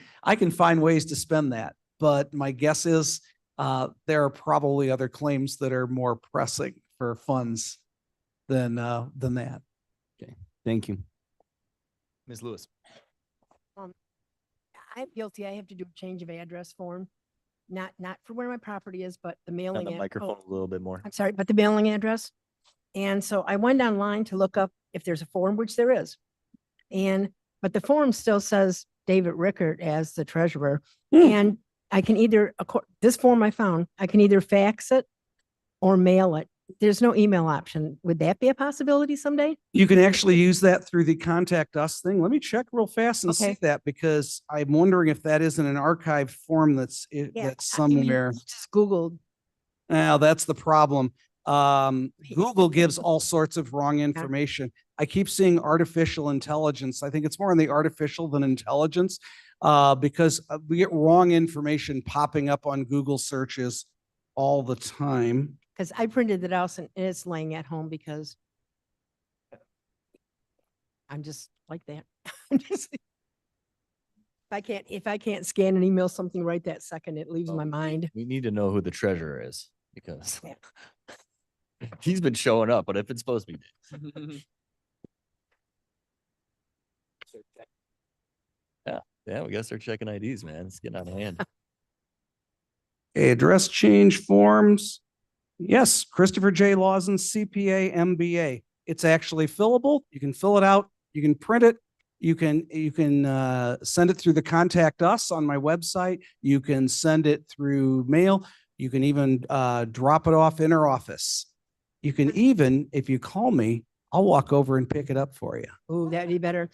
find ways to spend that. But my guess is there are probably other claims that are more pressing for funds than that. Thank you. Ms. Lewis. I'm guilty. I have to do a change of address form, not for where my property is, but the On mailing. the microphone a little bit more. I'm sorry, but the mailing address. And so I went online to look up if there's a form, which there is. But the form still says David Rickert as the treasurer. And I can either, this form I found, I can either fax it or mail it. There's no email option. Would that be a possibility someday? You can actually use that through the contact us thing. Let me check real fast and see Okay. that, because I'm wondering if that isn't an archived form that's somewhere. Just Googled. Now, that's the problem. Google gives all sorts of wrong information. I keep seeing artificial intelligence. I think it's more on the artificial than intelligence, because we get wrong information popping up on Google searches all the time. Because I printed it out and it's laying at home because I'm just like that. I'm just- if I can't scan and email something right that second, it leaves my mind. We need to know who the treasurer is because Yeah. he's been showing up, but if it's supposed to be. Yeah, we gotta start checking IDs, man. It's getting out of hand. Address change forms. Yes, Christopher J. Lawson, CPA, MBA. It's actually fillable. You can fill it out. You can print it. You can send it through the contact us on my website. You can send it through mail. You can even drop it off in our office. You can even, if you call me, I'll walk over and pick it up for you. Oh, that'd be better.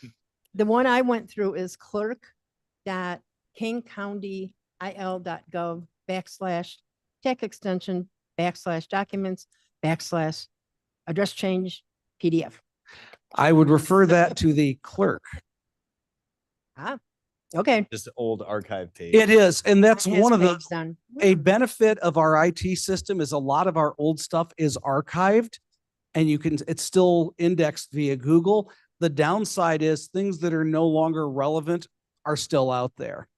The one I went through is clerk.kingcountyil.gov/tech extension /documents/address change PDF. I would refer that to the clerk. Okay. Just an old archive page. It is, and that's Mine has one of the page done. a benefit of our IT system is a lot of our old stuff is archived and it's still indexed via Google. The downside is things that are no longer relevant are still out there.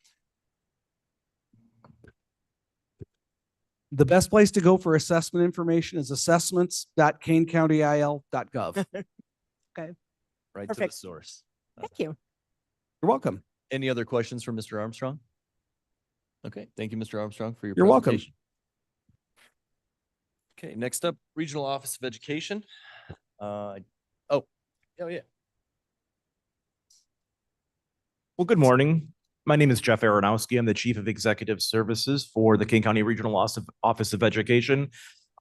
The best place to go for assessment information is assessments.kanecountyil.gov. Okay. Right to the Perfect. source. Thank you. You're welcome. Any other questions for Mr. Armstrong? Okay, thank you, Mr. Armstrong, for your You're welcome. presentation. Okay, next up, Regional Office of Education. Oh yeah. Well, good morning. My name is Jeff Aronowski. I'm the Chief of Executive Services for the King County Regional Office of Education.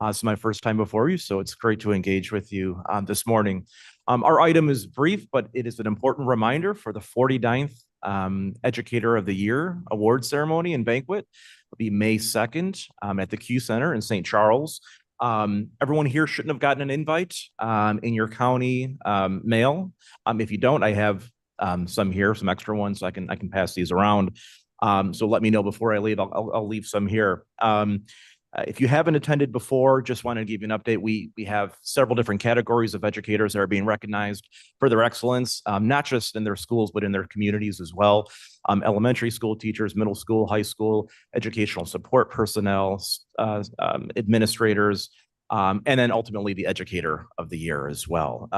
It's my first time before you, so it's great to engage with you this morning. Our item is brief, but it is an important reminder for the 49th Educator of the Year award ceremony and banquet. It'll be May 2nd at the Q Center in St. Charles. Everyone here shouldn't have gotten an invite in your county mail. If you don't, I have some here, some extra ones, so I can pass these around. So let me know before I leave. I'll leave some here. If you haven't attended before, just want to give you an update. We have several different categories of educators that are being recognized for their excellence, not just in their schools, but in their communities as well. Elementary school teachers, middle school, high school, educational support personnel, administrators, and then ultimately the Educator of the Year as well.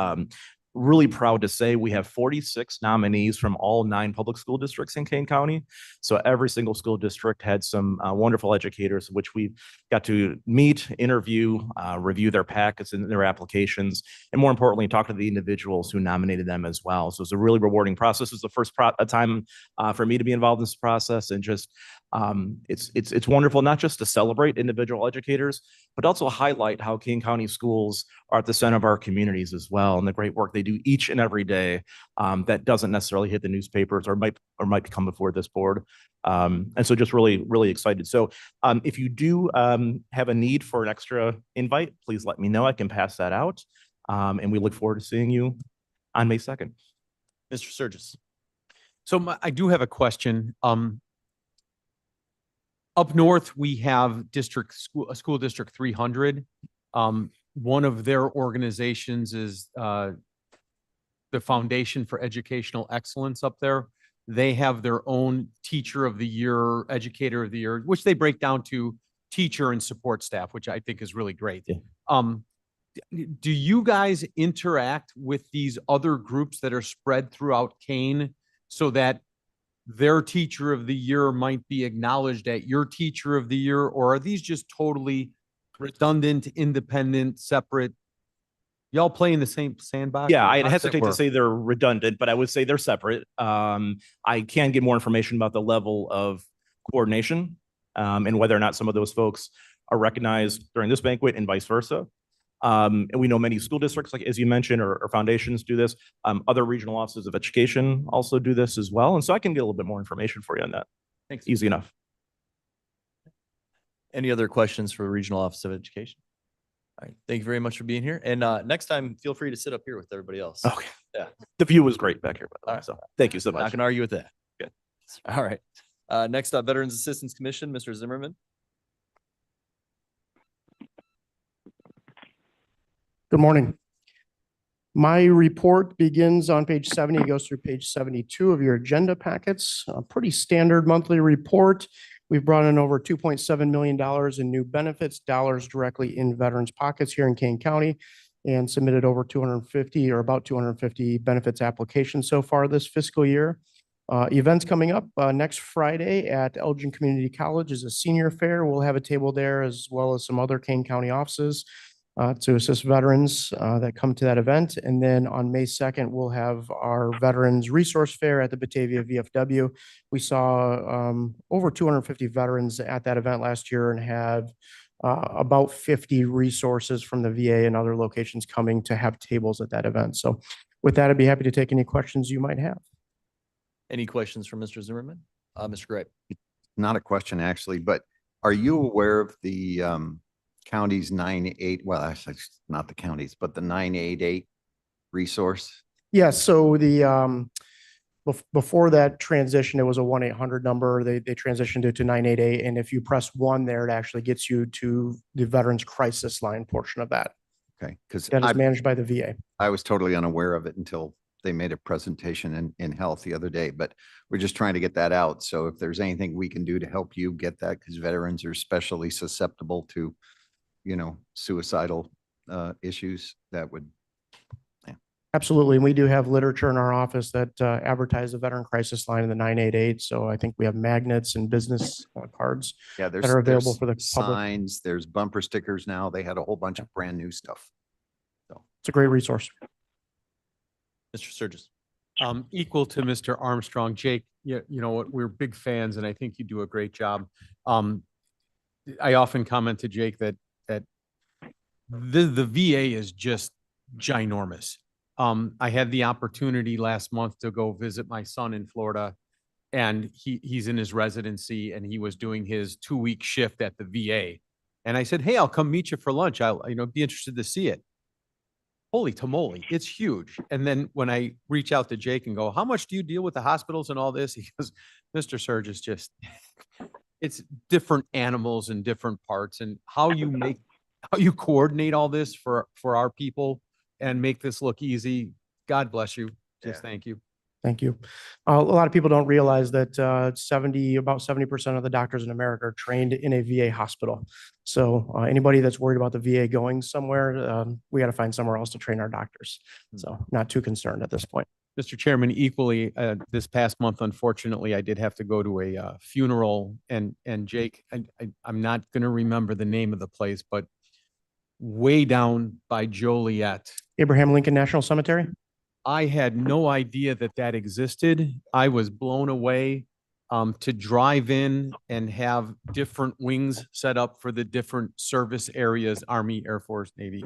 Really proud to say we have 46 nominees from all 9 public school districts in Kane County. So every single school district had some wonderful educators, which we got to meet, interview, review their packets and their applications, and more importantly, talk to the individuals who nominated them as well. So it's a really rewarding process. It's the first time for me to be involved in this process, and just it's wonderful not just to celebrate individual educators, but also highlight how King County schools are at the center of our communities as well, and the great work they do each and every day that doesn't necessarily hit the newspapers or might come before this board. And so just really excited. So if you do have a need for an extra invite, please let me know. I can pass that out. And we look forward to seeing you on May 2nd. Mr. Sturgis. So I do have a question. Up north, we have school district 300. one of their organizations is the Foundation for Educational Excellence up there. They have their own Teacher of the Year, Educator of the Year, which they break down to teacher and support staff, which I think is really great. Yeah. Do you guys interact with these other groups that are spread throughout Kane so that their Teacher of the Year might be acknowledged at your Teacher of the Year? Or are these just totally redundant, independent, separate? Y'all play in the same sandbox? Yeah, or I'd how does that hesitate to work? say they're redundant, but I would say they're separate. I can get more information about the level of coordination and whether or not some of those folks are recognized during this banquet and vice versa. And we know many school districts, like as you mentioned, or foundations do this. Other regional offices of education also do this as well. And so I can get a little bit more information for you on that. Thanks. Easy enough. Any other questions for Regional Office of Education? All right, thank you very much for being here. And next time, feel free to sit up here with everybody else. Okay. Yeah. The view was great back here, by the All way. right. So thank you so Not much. gonna argue with that. Good. All right. Next up, Veterans Assistance Commission, Mr. Zimmerman. Good morning. My report begins on page 70, goes through page 72 of your agenda packets. A pretty standard monthly report. We've brought in over $2.7 million in new benefits, dollars directly in veterans' pockets here in Kane County, and submitted over 250 or about 250 benefits applications so far this fiscal year. Events coming up next Friday at Elgin Community College is a senior fair. We'll have a table there as well as some other Kane County offices to assist veterans that come to that event. And then on May 2nd, we'll have our Veterans Resource Fair at the Batavia VFW. We saw over 250 veterans at that event last year and have about 50 resources from the VA and other locations coming to have tables at that event. So with that, I'd be happy to take any questions you might have. Any questions from Mr. Zimmerman? Mr. Gripe? Not a question actually, but are you aware of the county's 988, well, actually, it's not the counties, but the 988 resource? Yes, so the before that transition, it was a 1-800 number. They transitioned it to 988. And if you press 1 there, it actually gets you to the Veterans Crisis Line portion of that. Okay, because That is managed by the VA. I was totally unaware of it until they made a presentation in health the other day, but we're just trying to get that out. So if there's anything we can do to help you get that, because veterans are especially susceptible to, you know, suicidal issues, that would. Absolutely. And we do have literature in our office that advertise the Veteran Crisis Line in the 988. So I think we have magnets and business cards Yeah, that are available there's for the public. signs, there's bumper stickers now. They had a whole bunch of brand new stuff. So It's a great resource. Mr. Sturgis? Equal to Mr. Armstrong, Jake, you know what, we're big fans and I think you do a great job. I often comment to Jake that the VA is just ginormous. I had the opportunity last month to go visit my son in Florida, and he's in his residency and he was doing his 2-week shift at the VA. And I said, hey, I'll come meet you for lunch. I'll, be interested to see it. Holy tamale, it's huge. And then when I reach out to Jake and go, how much do you deal with the hospitals and all this? He goes, Mr. Sturgis, just, it's different animals and different parts, and how you coordinate all this for our people and make this look easy. God bless you. Just thank you. Thank you. A lot of people don't realize that about 70% of the doctors in America are trained in a VA hospital. So anybody that's worried about the VA going somewhere, we got to find somewhere else to train our doctors. So not too concerned at this point. Mr. Chairman, equally, this past month, unfortunately, I did have to go to a funeral, and Jake, I'm not going to remember the name of the place, but way down by Joliet. Abraham Lincoln National Cemetery. I had no idea that existed. I was blown away to drive in and have different wings set up for the different service areas, Army, Air Force, Navy,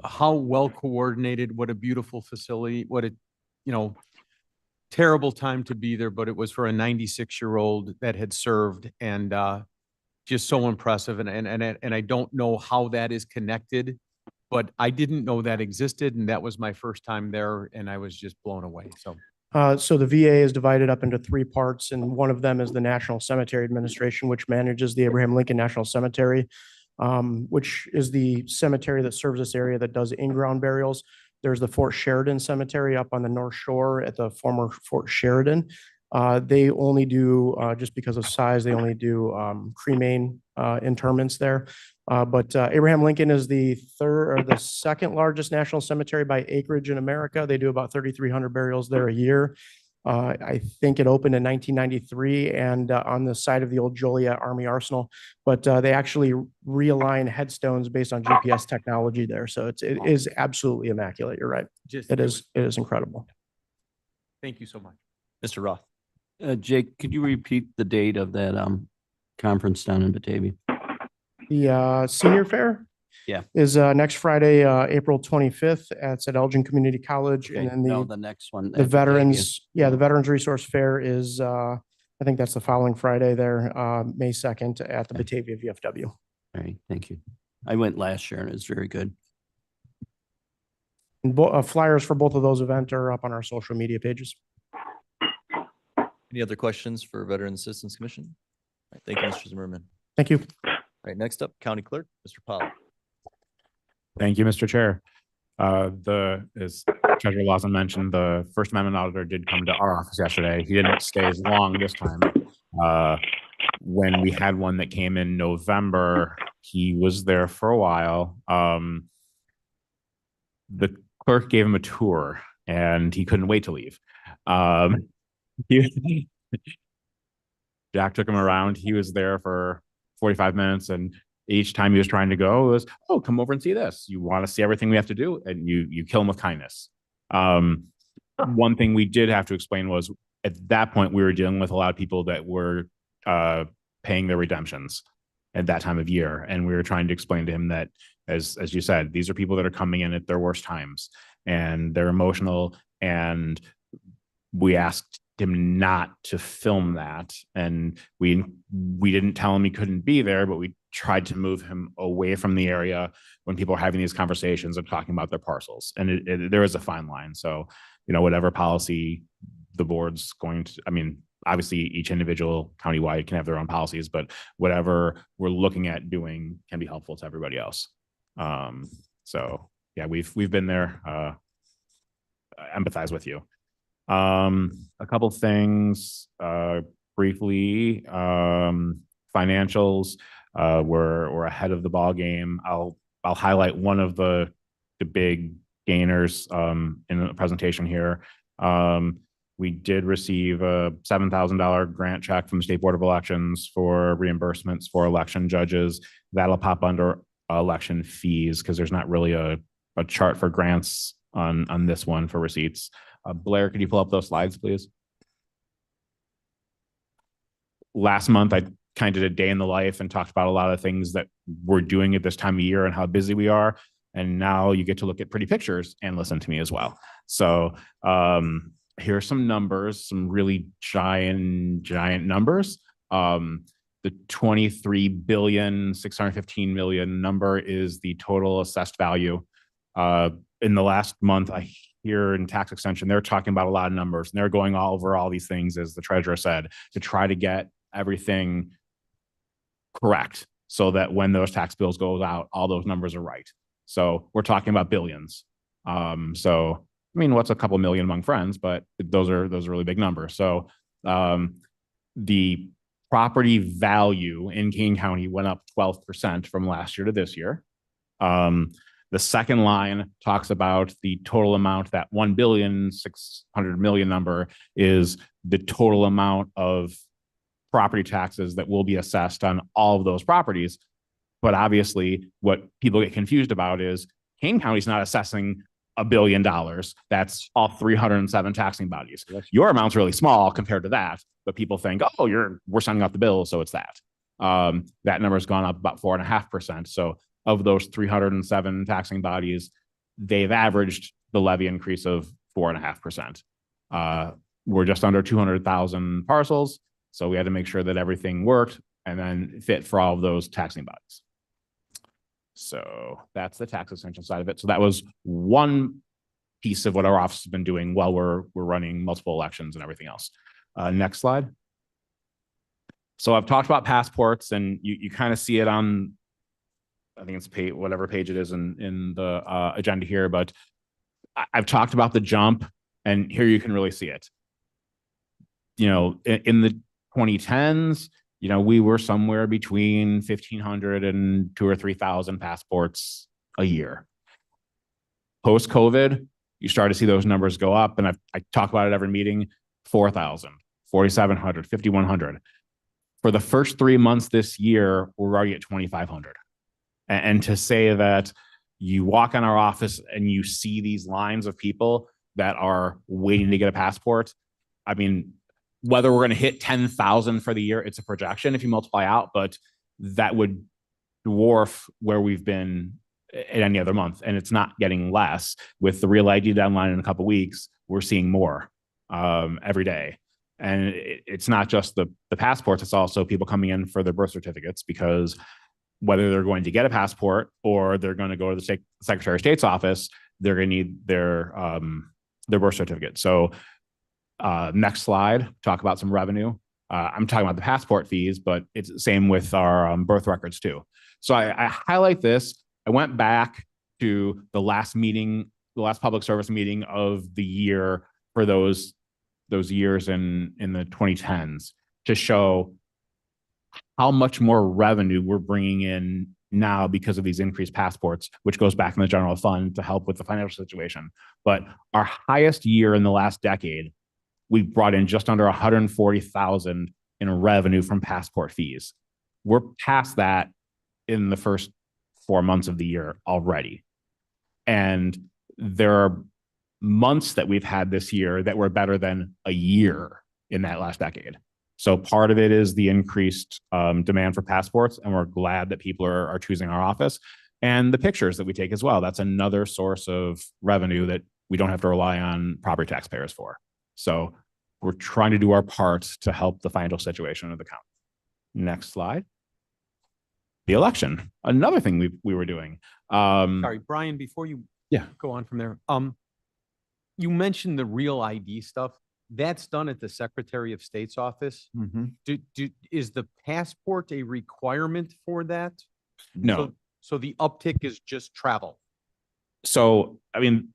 how well coordinated, what a beautiful facility, what a, terrible time to be there, but it was for a 96-year-old that had served, and just so impressive. And I don't know how that is connected, but I didn't know that existed, and that was my first time there, and I was just blown away. So the VA is divided up into 3 parts, and one of them is the National Cemetery Administration, which manages the Abraham Lincoln National Cemetery. which is the cemetery that serves this area that does in-ground burials. There's the Fort Sheridan Cemetery up on the North Shore at the former Fort Sheridan. They only do, just because of size, they only do cremain interments there. But Abraham Lincoln is the third or the second largest national cemetery by acreage in America. They do about 3,300 burials there a year. I think it opened in 1993 and on the site of the old Joliet Army Arsenal, but they actually realign headstones based on GPS technology there. So it is absolutely immaculate. You're right. It is incredible. Thank you so much. Mr. Roth. Jake, could you repeat the date of that conference down in Batavia? The senior fair? Yeah. Is next Friday, April 25th. It's at Elgin Community College. Okay, And then no, the next one. the at Batavia. Veterans, the Veterans Resource Fair is, I think that's the following Friday there, May 2nd at the Batavia VFW. All right, thank you. I went last year and it was very good. And flyers for both of those events are up on our social media pages. Any other questions for Veteran Assistance Commission? All right, thank you, Mr. Zimmerman. Thank you. All right, next up, County Clerk, Mr. Powell. Thank you, Mr. Chair. As Treasurer Lawson mentioned, the First Amendment auditor did come to our office yesterday. He didn't stay as long this time. When we had one that came in November, he was there for a while. The clerk gave him a tour and he couldn't wait to leave. Jack took him around. He was there for 45 minutes and each time he was trying to go, it was, oh, come over and see this. You want to see everything we have to do, and you kill him with kindness. One thing we did have to explain was at that point we were dealing with a lot of people that were paying their redemptions at that time of year, and we were trying to explain to him that, as you said, these are people that are coming in at their worst times, and they're emotional, and we asked him not to film that, and we didn't tell him he couldn't be there, but we tried to move him away from the area when people are having these conversations and talking about their parcels. And there is a fine line. So, whatever policy the board's going to, I mean, obviously each individual countywide can have their own policies, but whatever we're looking at doing can be helpful to everybody else. So yeah, we've been there, empathize with you. A couple things, briefly, financials. We're ahead of the ball game. I'll highlight one of the big gainers in the presentation here. We did receive a $7,000 grant check from the State Board of Elections for reimbursements for election judges. That'll pop under election fees because there's not really a chart for grants on this one for receipts. Blair, could you pull up those slides, please? Last month, I kind of did a day in the life and talked about a lot of things that we're doing at this time of year and how busy we are. And now you get to look at pretty pictures and listen to me as well. So here are some numbers, some really giant numbers. The 23,615 million number is the total assessed value. In the last month, I hear in tax extension, they're talking about a lot of numbers and they're going all over all these things, as the treasurer said, to try to get everything correct so that when those tax bills go out, all those numbers are right. So we're talking about billions. So, I mean, what's a couple million among friends, but those are really big numbers. So the property value in Kane County went up 12% from last year to this year. The second line talks about the total amount, that 1,600,000,000 number is the total amount of property taxes that will be assessed on all of those properties. But obviously what people get confused about is Kane County's not assessing $1 billion. That's all 307 taxing bodies. Your amount's really small compared to that, but people think, oh, we're sending out the bill, so it's that. That number has gone up about 4.5%. So of those 307 taxing bodies, they've averaged the levy increase of 4.5%. We're just under 200,000 parcels. So we had to make sure that everything worked and then fit for all of those taxing bodies. So that's the tax extension side of it. So that was one piece of what our office has been doing while we're running multiple elections and everything else. Next slide. So I've talked about passports and you kind of see it on I think it's page, whatever page it is in the agenda here, but I've talked about the jump, and here you can really see it. You know, in the 2010s, you know, we were somewhere between 1,500 and 2,000 or 3,000 passports a year. Post-COVID, you start to see those numbers go up, and I talk about it every meeting, 4,000, 4,700, 5,100. For the first 3 months this year, we're already at 2,500. And to say that you walk in our office and you see these lines of people that are waiting to get a passport, I mean, whether we're going to hit 10,000 for the year, it's a projection if you multiply out, but that would dwarf where we've been in any other month. And it's not getting less. With the Real ID deadline in a couple of weeks, we're seeing more every day. And it's not just the passports, it's also people coming in for their birth certificates, because whether they're going to get a passport or they're going to go to the Secretary of State's office, they're going to need their birth certificate. So next slide, talk about some revenue. I'm talking about the passport fees, but it's the same with our birth records too. So I highlight this. I went back to the last meeting, the last public service meeting of the year for those years in the 2010s to show how much more revenue we're bringing in now because of these increased passports, which goes back in the general fund to help with the financial situation. But our highest year in the last decade, we brought in just under 140,000 in revenue from passport fees. We're past that in the first 4 months of the year already. And there are months that we've had this year that were better than a year in that last decade. So part of it is the increased demand for passports, and we're glad that people are choosing our office. And the pictures that we take as well. That's another source of revenue that we don't have to rely on property taxpayers for. So we're trying to do our part to help the financial situation of the county. Next slide. The election, another thing we were doing. Sorry, Brian, before you go on from there, you mentioned the Real ID stuff. That's done at the Secretary of State's office. Is the passport a requirement for that? No. So the uptick is just travel, So, I mean,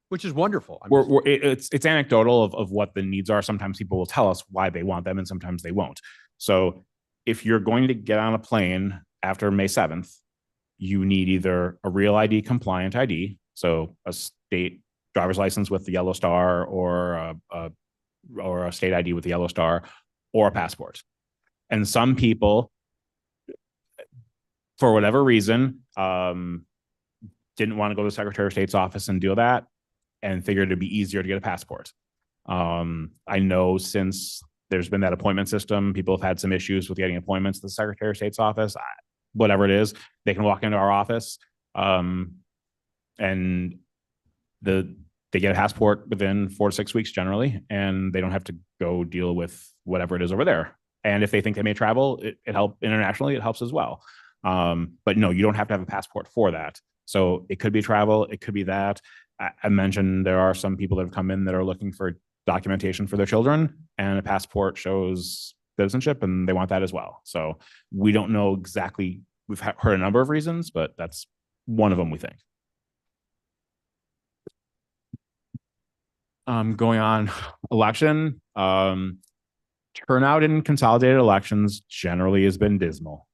which is wonderful. it's anecdotal of what the needs are. Sometimes people will tell us why they want them, and sometimes they won't. So if you're going to get on a plane after May 7th, you need either a Real ID compliant ID, so a state driver's license with the yellow star, or a state ID with the yellow star, or a passport. And some people, for whatever reason, didn't want to go to the Secretary of State's office and do that, and figured it'd be easier to get a passport. I know since there's been that appointment system, people have had some issues with getting appointments to the Secretary of State's office. Whatever it is, they can walk into our office and they get a passport within 4 to 6 weeks generally, and they don't have to go deal with whatever it is over there. And if they think they may travel, it helps internationally, it helps as well. But no, you don't have to have a passport for that. So it could be travel, it could be that. I mentioned there are some people that have come in that are looking for documentation for their children, and a passport shows citizenship, and they want that as well. So we don't know exactly. We've heard a number of reasons, but that's one of them, we think. Going on election, turnout in consolidated elections generally has been dismal.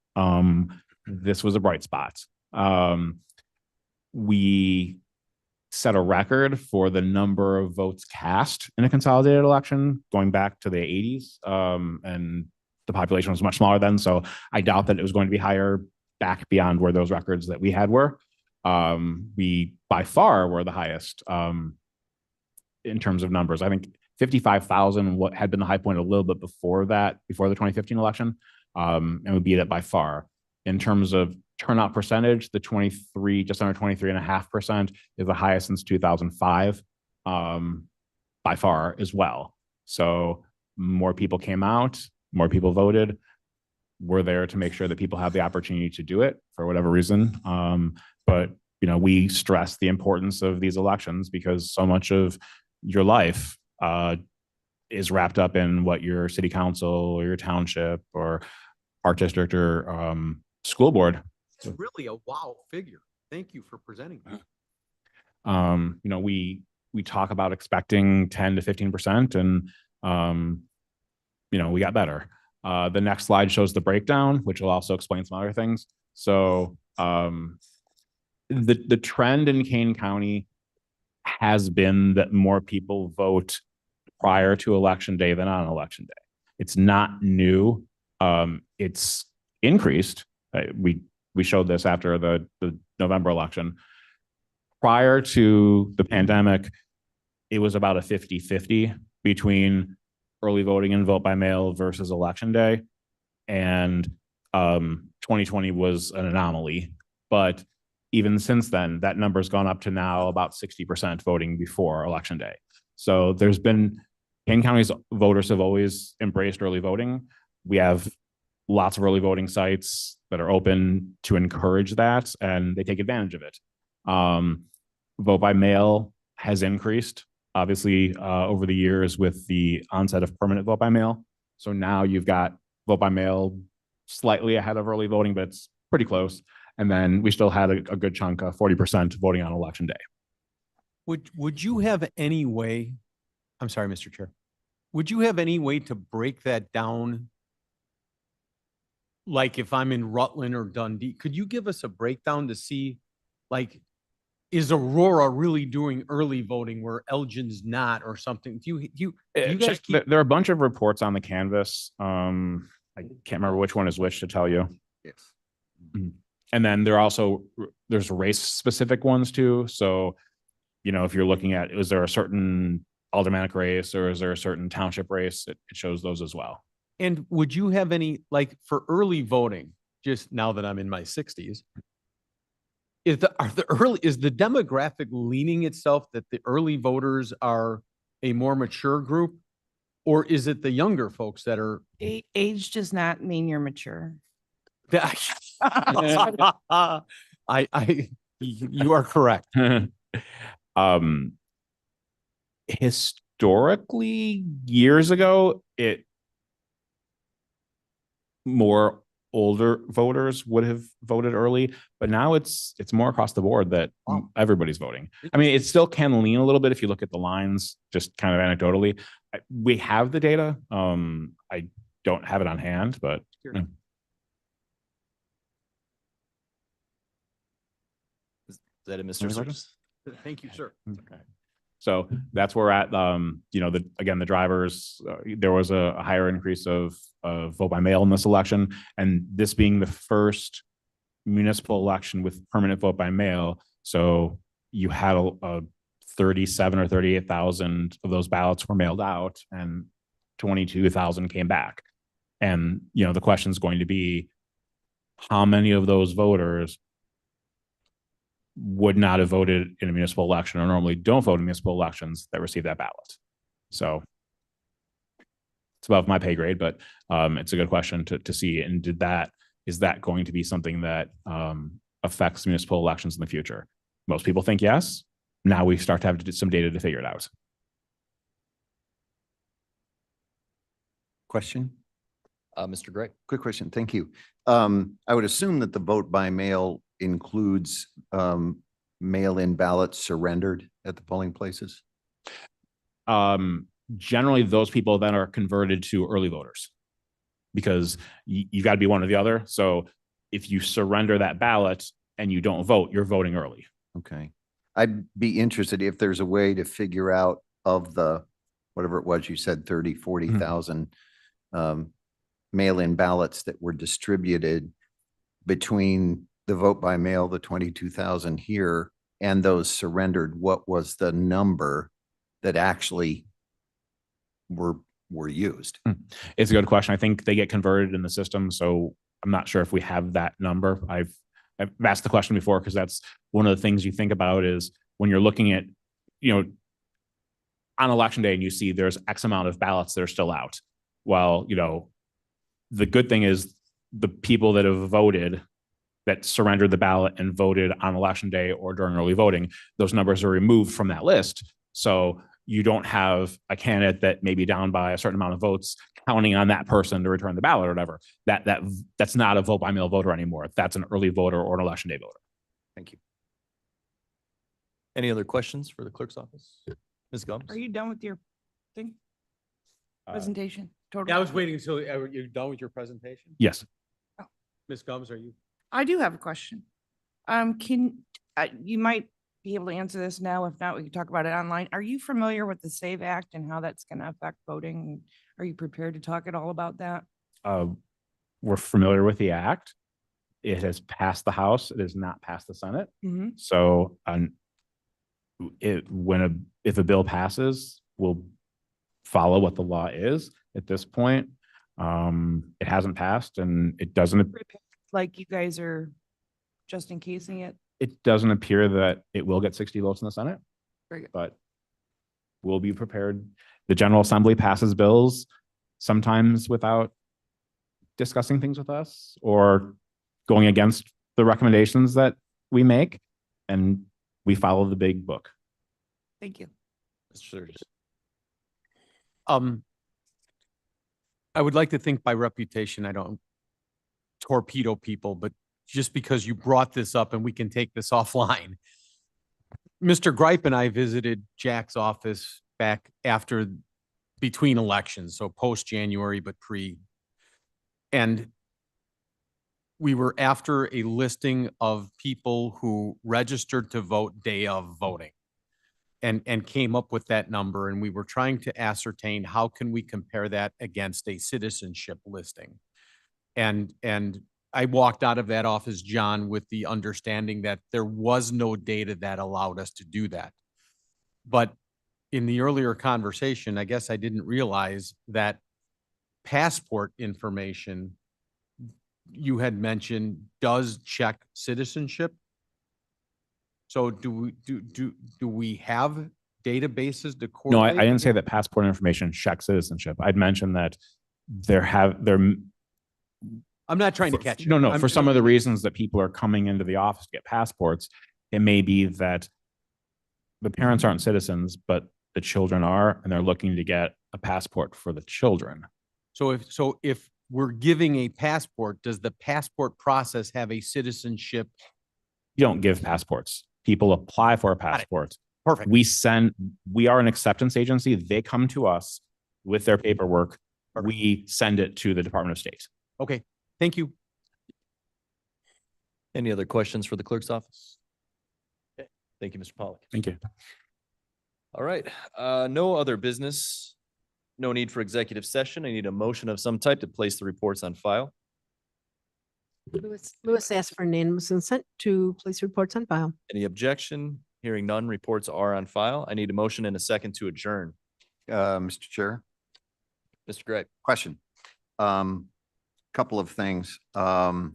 This was a bright spot. We set a record for the number of votes cast in a consolidated election going back to the 80s. And the population was much smaller then, so I doubt that it was going to be higher back beyond where those records that we had were. We by far were the highest in terms of numbers. I think 55,000 what had been the high point a little bit before that, before the 2015 election, and we beat it by far. In terms of turnout percentage, the just under 23.5% is the highest since 2005, by far as well. So more people came out, more people voted. We're there to make sure that people have the opportunity to do it for whatever reason. But we stress the importance of these elections because so much of your life is wrapped up in what your city council or your township or art district or school board It's really a wow figure. Thank you for presenting that. You know, we talk about expecting 10 to 15% and, you know, we got better. The next slide shows the breakdown, which will also explain some other things. So, the trend in Kane County has been that more people vote prior to election day than on election day. It's not new. It's increased. We showed this after the November election. Prior to the pandemic, it was about a 50-50 between early voting and vote by mail versus election day. And 2020 was an anomaly. But even since then, that number's gone up to now about 60% voting before election day. So there's been, Kane County's voters have always embraced early voting. We have lots of early voting sites that are open to encourage that, and they take advantage of it. Vote by mail has increased, obviously, over the years with the onset of permanent vote by mail. So now you've got vote by mail slightly ahead of early voting, but it's pretty close. And then we still had a good chunk of 40% voting on election day. Would you have any way, I'm sorry, Mr. Chair, would you have any way to break that down? Like if I'm in Rutland or Dundee, could you give us a breakdown to see, like, is Aurora really doing early voting where Elgin's not or something? Do you guys keep? There are a bunch of reports on the canvas. I can't remember which one is which to tell you. Yes. And then there's race specific ones too. So, you know, if you're looking at, is there a certain aldermanic race or is there a certain township race? It shows those as well. And would you have any, like for early voting, just now that I'm in my 60s, is the demographic leaning itself that the early voters are a more mature group? Or is it the younger folks that are? Age does not mean you're mature. You are correct. Historically, years ago, more older voters would have voted early, but now it's more across the board that everybody's voting. I mean, it still can lean a little bit if you look at the lines, just kind of anecdotally. We have the data. I don't have it on hand, but. Is that it, Mr. Surges? Thank you, sir. Okay. So that's where we're at. You know, the drivers, there was a higher increase of vote by mail in this election, and this being the first municipal election with permanent vote by mail. So you had a 37 or 38,000 of those ballots were mailed out and 22,000 came back. And, you know, the question is going to be, how many of those voters would not have voted in a municipal election or normally don't vote in municipal elections that receive that ballot? So it's above my pay grade, but it's a good question to see. And is that going to be something that affects municipal elections in the future? Most people think yes. Now we start to have some data to figure it out. Question? Mr. Gray. Quick question. Thank you. I would assume that the vote by mail includes mail-in ballots surrendered at the polling places? Generally, those people then are converted to early voters because you've got to be one or the other. So if you surrender that ballot and you don't vote, you're voting early. Okay. I'd be interested if there's a way to figure out of the, whatever it was, you said 30, 40,000 mail-in ballots that were distributed between the vote by mail, the 22,000 here, and those surrendered. What was the number that actually were used? It's a good question. I think they get converted in the system. So I'm not sure if we have that number. I've asked the question before because that's one of the things you think about is when you're looking at, you know, on election day and you see there's X amount of ballots that are still out. Well, you know, the good thing is the people that have voted that surrendered the ballot and voted on election day or during early voting, those numbers are removed from that list. So you don't have a candidate that may be down by a certain amount of votes counting on that person to return the ballot or whatever. That's not a vote by mail voter anymore. That's an early voter or an election day voter. Thank you. Any other questions for the clerk's office? Ms. Gomes? Are you done with your thing? Uh, Presentation? Total? Yeah, I was waiting until, you're done with your presentation? Yes. Ms. Gums, are you? I do have a question. You might be able to answer this now. If not, we can talk about it online. Are you familiar with the SAVE Act and how that's going to affect voting? Are you prepared to talk at all about that? We're familiar with the act. It has passed the House. It has not passed the Senate. Mm-hmm. So if a bill passes, we'll follow what the law is at this point. It hasn't passed and it doesn't Like you guys are just encasing it? it doesn't appear that it will get 60 votes in the Senate, Very good. but we'll be prepared. The General Assembly passes bills sometimes without discussing things with us or going against the recommendations that we make, and we follow the big book. Thank you. Mr. Sturgis. I would like to think by reputation, I don't torpedo people, but just because you brought this up and we can take this offline. Mr. Gripe and I visited Jack's office back between elections, so post-January, but pre. And we were after a listing of people who registered to vote day of voting and came up with that number. And we were trying to ascertain how can we compare that against a citizenship listing. And I walked out of that office, John, with the understanding that there was no data that allowed us to do that. But in the earlier conversation, I guess I didn't realize that passport information you had mentioned does check citizenship. So do we have databases to No, correlate? I didn't say that passport information checks citizenship. I'd mentioned that I'm not trying to catch you. No, for some of the reasons that people are coming into the office to get passports, it may be that the parents aren't citizens, but the children are, and they're looking to get a passport for the children. So if we're giving a passport, does the passport process have a citizenship? You don't give passports. People apply for a passport. Perfect. We are an acceptance agency. They come to us with their paperwork. We send it to the Department of State. Okay, thank you. Any other questions for the clerk's office? Okay. Thank you, Mr. Pollock. Thank you. All right, no other business. No need for executive session. I need a motion of some type to place the reports on file. Lewis asked for unanimous consent to place reports on file. Any objection? Hearing none, reports are on file. I need a motion and a second to adjourn. Mr. Chair, Mr. Gripe. question. Couple of things. I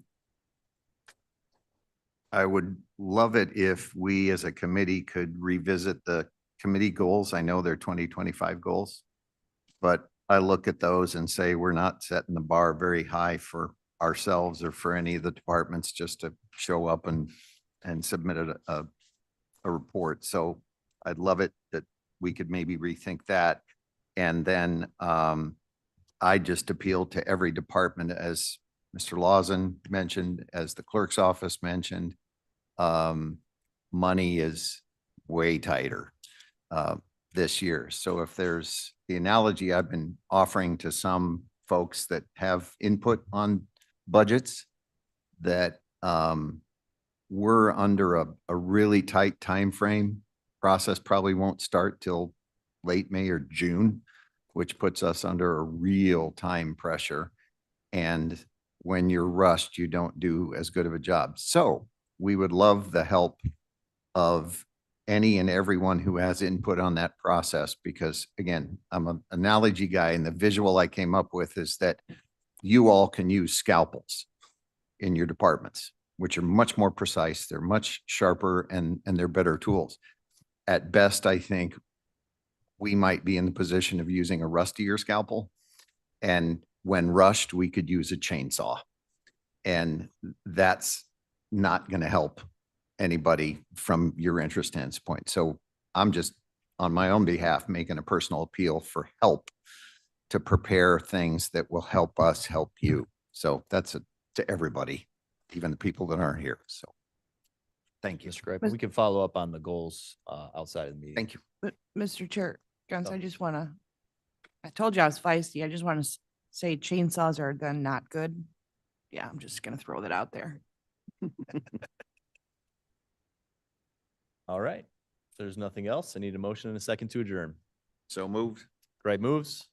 would love it if we as a committee could revisit the committee goals. I know they're 2025 goals, but I look at those and say, we're not setting the bar very high for ourselves or for any of the departments just to show up and submit a report. So I'd love it that we could maybe rethink that. And then I just appeal to every department, as Mr. Lawson mentioned, as the clerk's office mentioned, money is way tighter this year. So if there's the analogy I've been offering to some folks that have input on budgets, that we're under a really tight time frame. Process probably won't start till late May or June, which puts us under a real time pressure. And when you're rushed, you don't do as good of a job. So we would love the help of any and everyone who has input on that process, because again, I'm an analogy guy, and the visual I came up with is that you all can use scalpels in your departments, which are much more precise. They're much sharper and they're better tools. At best, I think we might be in the position of using a rustier scalpel. And when rushed, we could use a chainsaw. And that's not going to help anybody from your interest standpoint. So I'm just on my own behalf, making a personal appeal for help to prepare things that will help us help you. So that's to everybody, even the people that aren't here. So thank you. Mr. Greip, we can follow up on the goals outside of the meeting. Thank you. But Mr. Chair, Guns, Oh. I just want to, I told you I was feisty. I just want to say chainsaws are then not good. Yeah, I'm just going to throw that out there. All right. If there's nothing else, I need a motion and a second to adjourn. So moved. Great moves.